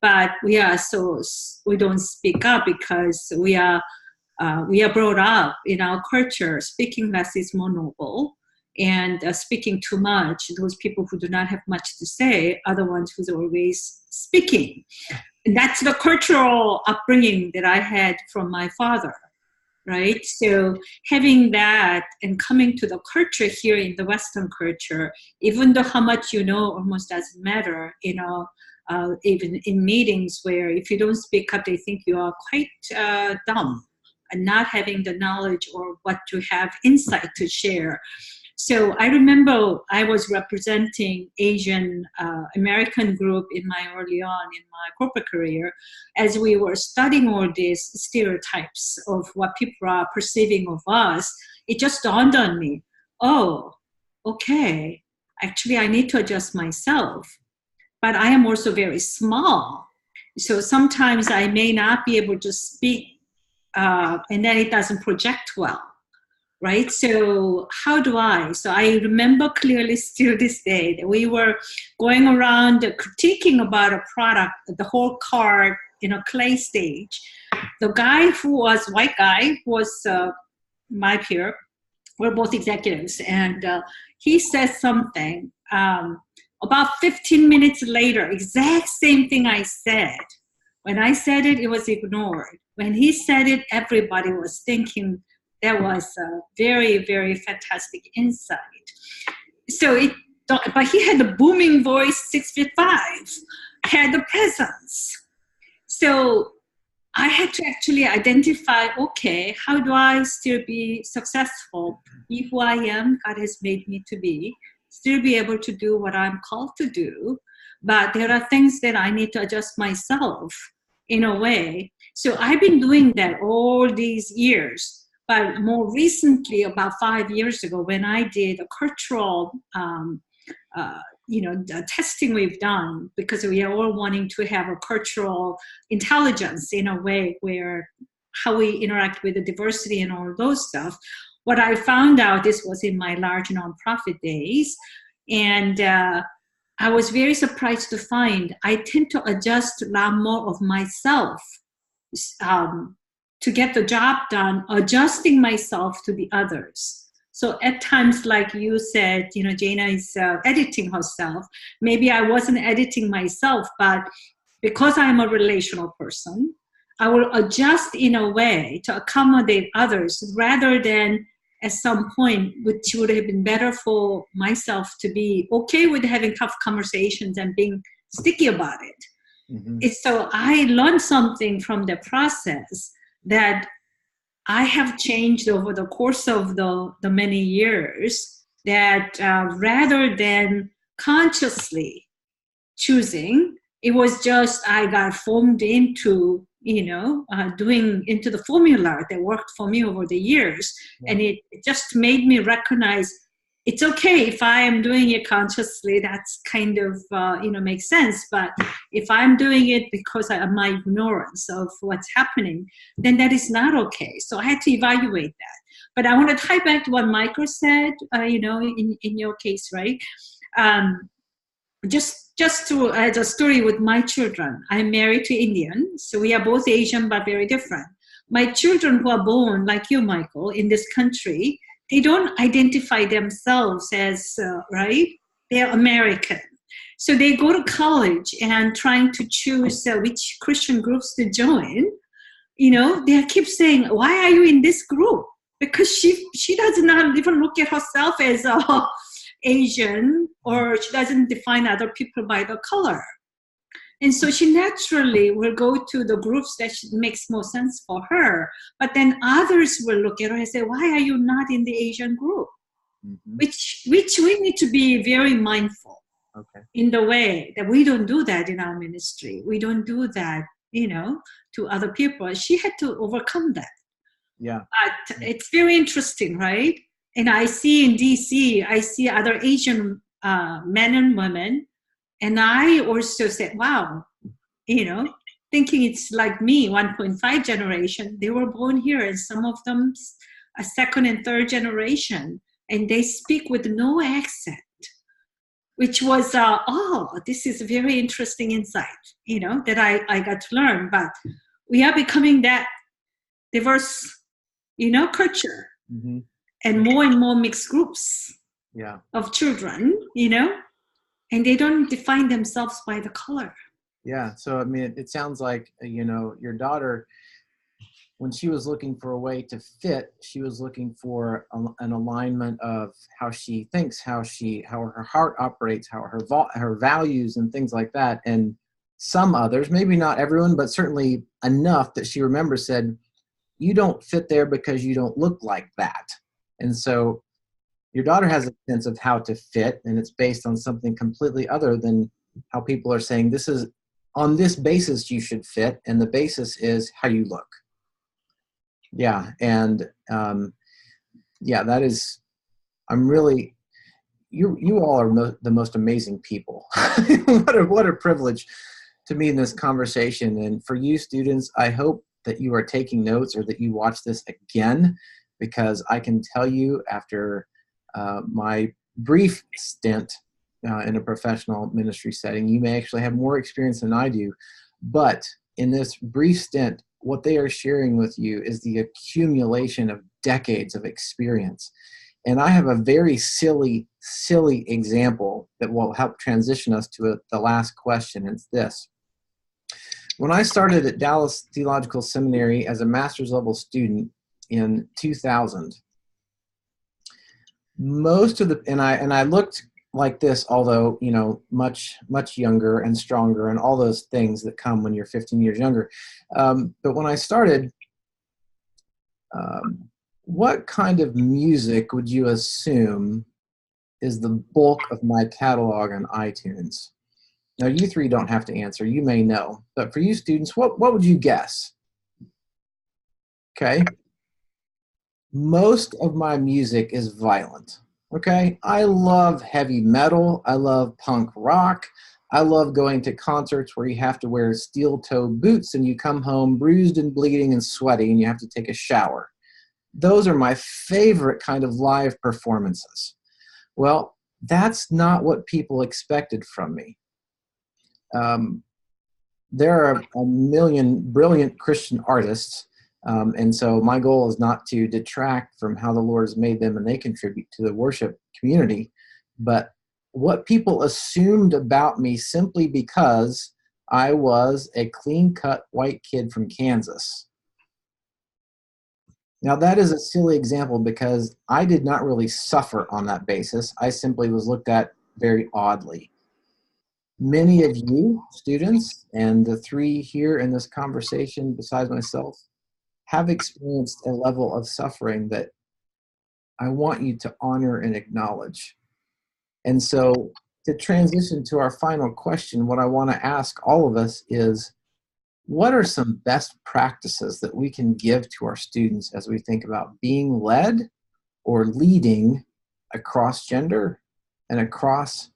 Speaker 2: but we don't speak up because we are brought up in our culture. Speaking less is more noble, and speaking too much, those people who do not have much to say are the ones who's always speaking. And that's the cultural upbringing that I had from my father. Right. So having that and coming to the culture here in the Western culture, even though how much almost doesn't matter, even in meetings where if you don't speak up, they think you are quite dumb and not having the knowledge or what to have insight to share. So I remember I was representing Asian American group in my early on in my corporate career, as we were studying all these stereotypes of what people are perceiving of us. It just dawned on me, oh, okay, actually I need to adjust myself, but I am also very small. So sometimes I may not be able to speak and then it doesn't project well. Right. So so I remember clearly still this day that we were going around critiquing about a product, the whole card, clay stage. The guy who was white guy was my peer. We're both executives. And he said something about 15 minutes later, exact same thing I said. When I said it, it was ignored. When he said it, everybody was thinking that was a very, very fantastic insight. But he had the booming voice, 6'5", had the presence. So I had to actually identify, okay, how do I still be successful, be who I am, God has made me to be, still be able to do what I'm called to do, but there are things that I need to adjust myself in a way. So I've been doing that all these years. But more recently, about 5 years ago, when I did a cultural the testing we've done, because we are all wanting to have a cultural intelligence in a way where how we interact with the diversity and all those stuff. What I found out, this was in my large nonprofit days, and I was very surprised to find I tend to adjust a lot more of myself to get the job done, adjusting myself to the others. So at times, like you said, Jana is editing herself. Maybe I wasn't editing myself, but because I'm a relational person, I will adjust in a way to accommodate others rather than at some point, which would have been better for myself to be okay with having tough conversations and being sticky about it. Mm-hmm. So I learned something from the process that I have changed over the course of the many years, that rather than consciously choosing, it was just I got formed into, doing into the formula that worked for me over the years. Yeah. And it just made me recognize it's okay if I am doing it consciously, that's kind of, makes sense. But if I'm doing it because of my ignorance of what's happening, then that is not okay. So I had to evaluate that. But I want to tie back to what Michael said, in your case, right? Just to add a story with my children. I'm married to Indian, so we are both Asian but very different. My children who are born, like you, Michael, in this country, they don't identify themselves as, right? They're American. So they go to college and trying to choose which Christian groups to join. They keep saying, why are you in this group? Because she does not even look at herself as Asian, or she doesn't define other people by the color. And so she naturally will go to the groups that makes more sense for her. But then others will look at her and say, why are you not in the Asian group? Mm-hmm. Which we need to be very mindful in the way that we don't do that in our ministry. We don't do that, to other people. She had to overcome that. Yeah. But it's very interesting, right? And I see in DC, I see other Asian men and women. And I also said, wow, thinking it's like me, 1.5 generation, they were born here, and some of them a second and third generation, and they speak with no accent, which was, this is a very interesting insight, that I got to learn. But we are becoming that diverse, culture, mm-hmm. and more mixed groups of children, and they don't define themselves by the color.
Speaker 1: Yeah. So, I mean, it sounds like, your daughter, when she was looking for a way to fit, she was looking for an alignment of how she thinks, how her heart operates, how her values and things like that. And some others, maybe not everyone, but certainly enough that she remembers said, you don't fit there because you don't look like that. And so your daughter has a sense of how to fit, and it's based on something completely other than how people are saying, this is on this basis you should fit, and the basis is how you look. Yeah, and that is, I'm really, you all are the most amazing people. What a privilege to be in this conversation. And for you students, I hope that you are taking notes, or that you watch this again, because I can tell you after my brief stint in a professional ministry setting, you may actually have more experience than I do. But in this brief stint, what they are sharing with you is the accumulation of decades of experience. And I have a very silly example that will help transition us to the last question. It's this. When I started at Dallas Theological Seminary as a master's level student in 2000, most of the, and I looked like this, although, you know, much, much younger and stronger and all those things that come when you're 15 years younger. But when I started, what kind of music would you assume is the bulk of my catalog on iTunes? Now, you three don't have to answer. You may know. But for you students, what would you guess? Okay. Most of my music is violent. Okay. I love heavy metal. I love punk rock. I love going to concerts where you have to wear steel-toed boots and you come home bruised and bleeding and sweaty and you have to take a shower. Those are my favorite kind of live performances. Well, that's not what people expected from me. There are a million brilliant Christian artists, and so my goal is not to detract from how the Lord has made them and they contribute to the worship community, but what people assumed about me simply because I was a clean-cut white kid from Kansas. Now, that is a silly example because I did not really suffer on that basis. I simply was looked at very oddly. Many of you students and the three here in this conversation besides myself have experienced a level of suffering that I want you to honor and acknowledge. And so to transition to our final question, what I want to ask all of us is, what are some best practices that we can give to our students as we think about being led or leading across gender and across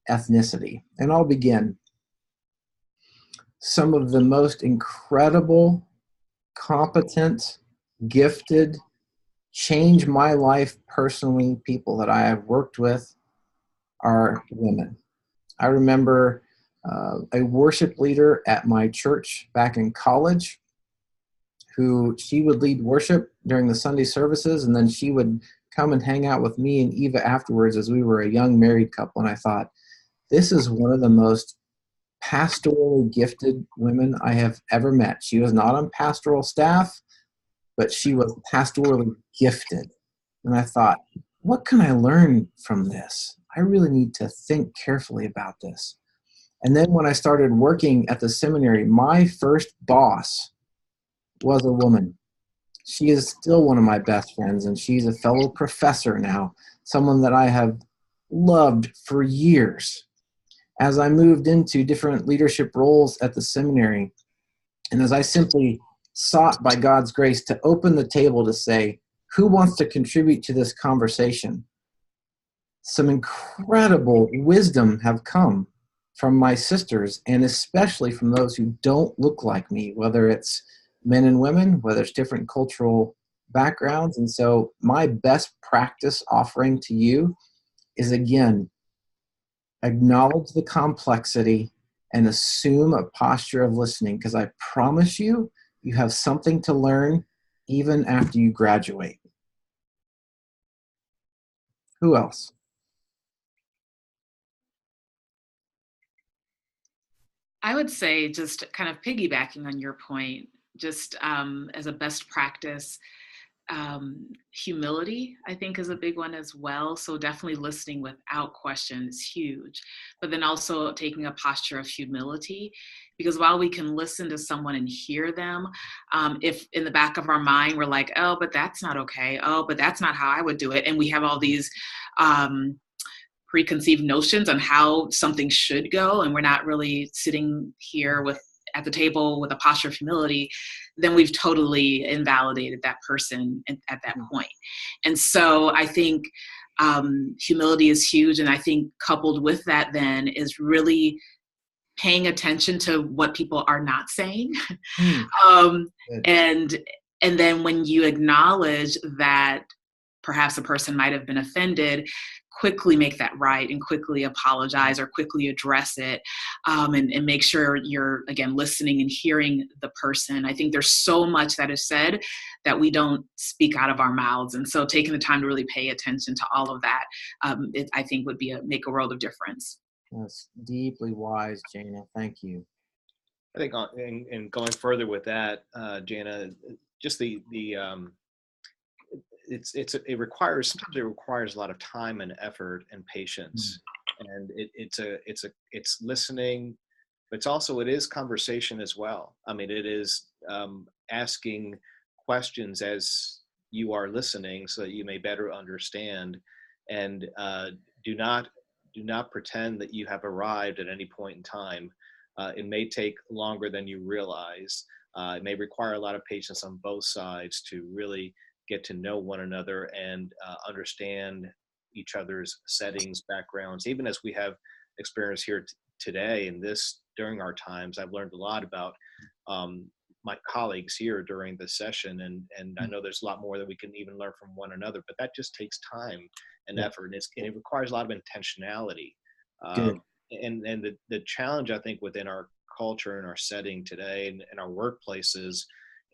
Speaker 1: ethnicity? And I'll begin. Some of the most incredible, competent, gifted, change my life personally people that I have worked with are women. I remember a worship leader at my church back in college who she would lead worship during the Sunday services, and then she would come and hang out with me and Eva afterwards as we were a young married couple. And I thought, this is one of the most pastorally gifted women I have ever met. She was not on pastoral staff, but she was pastorally gifted. And I thought, what can I learn from this? I really need to think carefully about this. And then when I started working at the seminary, my first boss was a woman. She is still one of my best friends, and she's a fellow professor now, someone that I have loved for years. As I moved into different leadership roles at the seminary, and as I simply sought by God's grace to open the table to say, who wants to contribute to this conversation? Some incredible wisdom have come from my sisters, and especially from those who don't look like me, whether it's men and women, whether it's different cultural backgrounds. And so my best practice offering to you is, again, acknowledge the complexity and assume a posture of listening, because I promise you, you have something to learn even after you graduate. Who else?
Speaker 3: I would say, just kind of piggybacking on your point, just as a best practice, humility, I think, is a big one as well. So definitely listening without question is huge, but then also taking a posture of humility, because while we can listen to someone and hear them, if in the back of our mind we're like, oh, but that's not okay. Oh, but that's not how I would do it. And we have all these preconceived notions on how something should go, and we're not really sitting here at the table with a posture of humility, then we've totally invalidated that person at that point. And so I think humility is huge. And I think coupled with that then is really paying attention to what people are not saying. And then when you acknowledge that perhaps a person might have been offended, quickly make that right and quickly apologize or quickly address it, and make sure you're, again, listening and hearing the person. I think there's so much that is said that we don't speak out of our mouths. And so taking the time to really pay attention to all of that, I think would make a world of difference.
Speaker 1: That's deeply wise, Jana. Thank you.
Speaker 4: I think, and going further with that, Jana, just sometimes it requires a lot of time and effort and patience And it's listening, but it is conversation as well. I mean, it is asking questions as you are listening so that you may better understand, and do not pretend that you have arrived at any point in time. It may take longer than you realize. It may require a lot of patience on both sides to really get to know one another and understand each other's settings, backgrounds. Even as we have experience here today in this, during our times, I've learned a lot about my colleagues here during the session, and I know there's a lot more that we can even learn from one another, but that just takes time and effort, and it requires a lot of intentionality.
Speaker 1: Good.
Speaker 4: And the challenge, I think, within our culture and our setting today, and in our workplaces,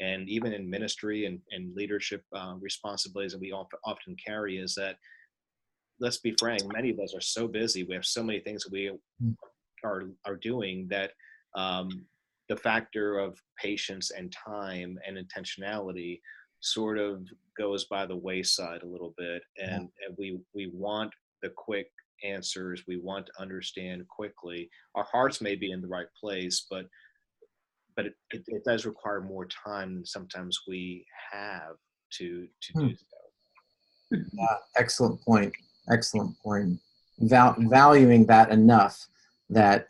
Speaker 4: and even in ministry and leadership responsibilities that we often carry, is that, let's be frank, many of us are so busy. We have so many things that we are doing that the factor of patience and time and intentionality sort of goes by the wayside a little bit. And we want the quick answers. We want to understand quickly. Our hearts may be in the right place, but it does require more time than sometimes we have to do so.
Speaker 1: Yeah, excellent point. Excellent point. Valuing that enough that,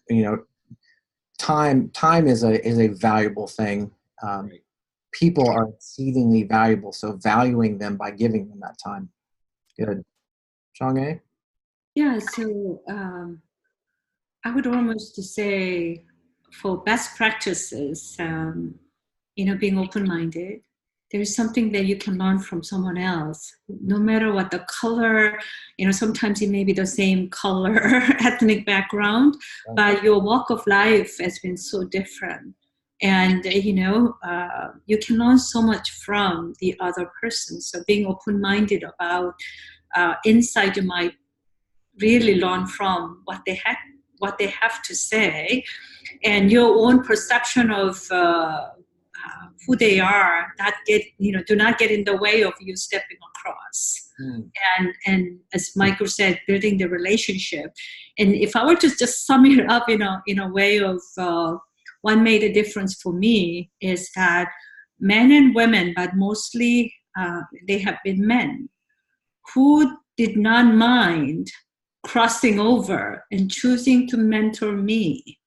Speaker 1: time is a valuable thing.
Speaker 4: Right.
Speaker 1: People are exceedingly valuable, so valuing them by giving them that time. Good. Chang-A?
Speaker 2: Yeah, so I would almost say for best practices, being open-minded, there's something that you can learn from someone else, no matter what the color, sometimes it may be the same color, ethnic background, but your walk of life has been so different. And, you can learn so much from the other person. So being open-minded about insight you might really learn from what they have to say, and your own perception of who they are, do not get in the way of you stepping across. And as Michael said, building the relationship. And if I were to just sum it up in a way of what made a difference for me, is that men and women, but mostly they have been men, who did not mind crossing over and choosing to mentor me.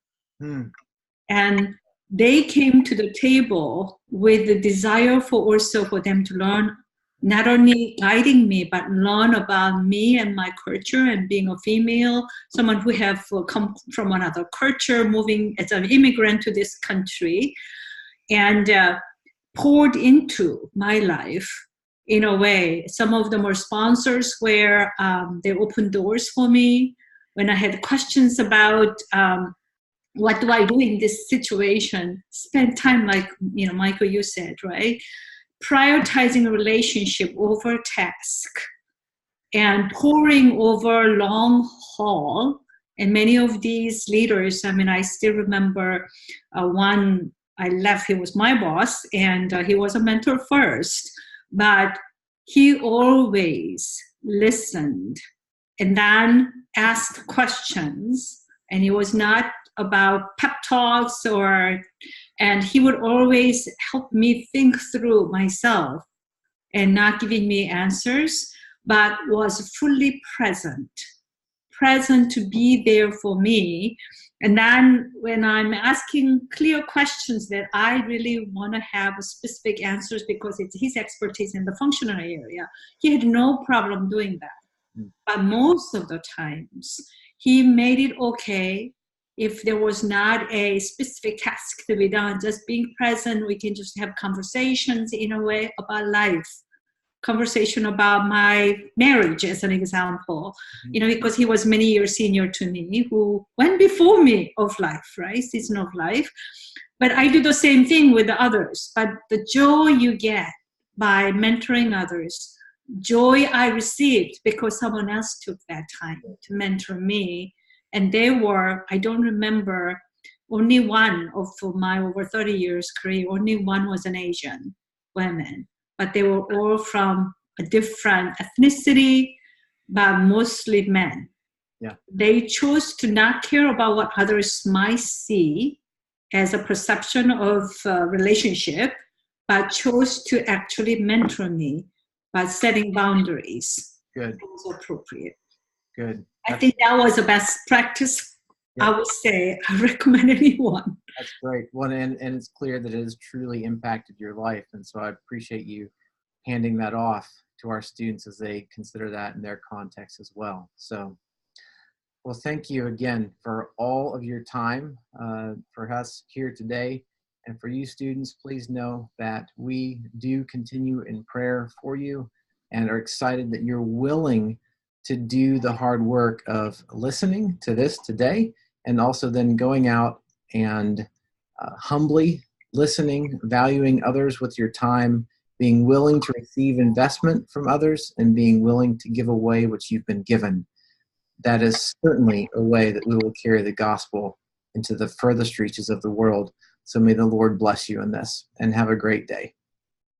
Speaker 2: And they came to the table with the desire for them to learn, not only guiding me, but learn about me and my culture, and being a female, someone who have come from another culture, moving as an immigrant to this country, and poured into my life in a way. Some of them were sponsors where they opened doors for me when I had questions about what do I do in this situation. Spend time, like Michael, you said, right? Prioritizing a relationship over task, and pouring over long haul. And many of these leaders, I still remember one I left. He was my boss, and he was a mentor first. But he always listened and then asked questions. And it was not about pep talks and he would always help me think through myself, and not giving me answers, but was fully present to be there for me. And then when I'm asking clear questions that I really want to have specific answers because it's his expertise in the functional area, he had no problem doing that. But most of the times, he made it okay if there was not a specific task to be done. Just being present, we can just have conversations in a way about life. Conversation about my marriage, as an example, because he was many years senior to me, who went before me of life, right? Season of life. But I do the same thing with the others. But the joy you get by mentoring others, joy I received because someone else took that time to mentor me. And they were, I don't remember, only one of my over 30 years career, only one was an Asian woman. But they were all from a different ethnicity, but mostly men.
Speaker 1: Yeah.
Speaker 2: They chose to not care about what others might see as a perception of relationship, but chose to actually mentor me by setting boundaries.
Speaker 1: Good.
Speaker 2: It was appropriate.
Speaker 1: Good.
Speaker 2: I think that was the best practice.
Speaker 1: Yeah.
Speaker 2: I would say I recommend anyone.
Speaker 1: That's great. Well, and it's clear that it has truly impacted your life. And so I appreciate you handing that off to our students as they consider that in their context as well. So, well, thank you again for all of your time for us here today. And for you students, please know that we do continue in prayer for you and are excited that you're willing to do the hard work of listening to this today, and also then going out and humbly listening, valuing others with your time, being willing to receive investment from others, and being willing to give away what you've been given. That is certainly a way that we will carry the gospel into the furthest reaches of the world. So may the Lord bless you in this, and have a great day.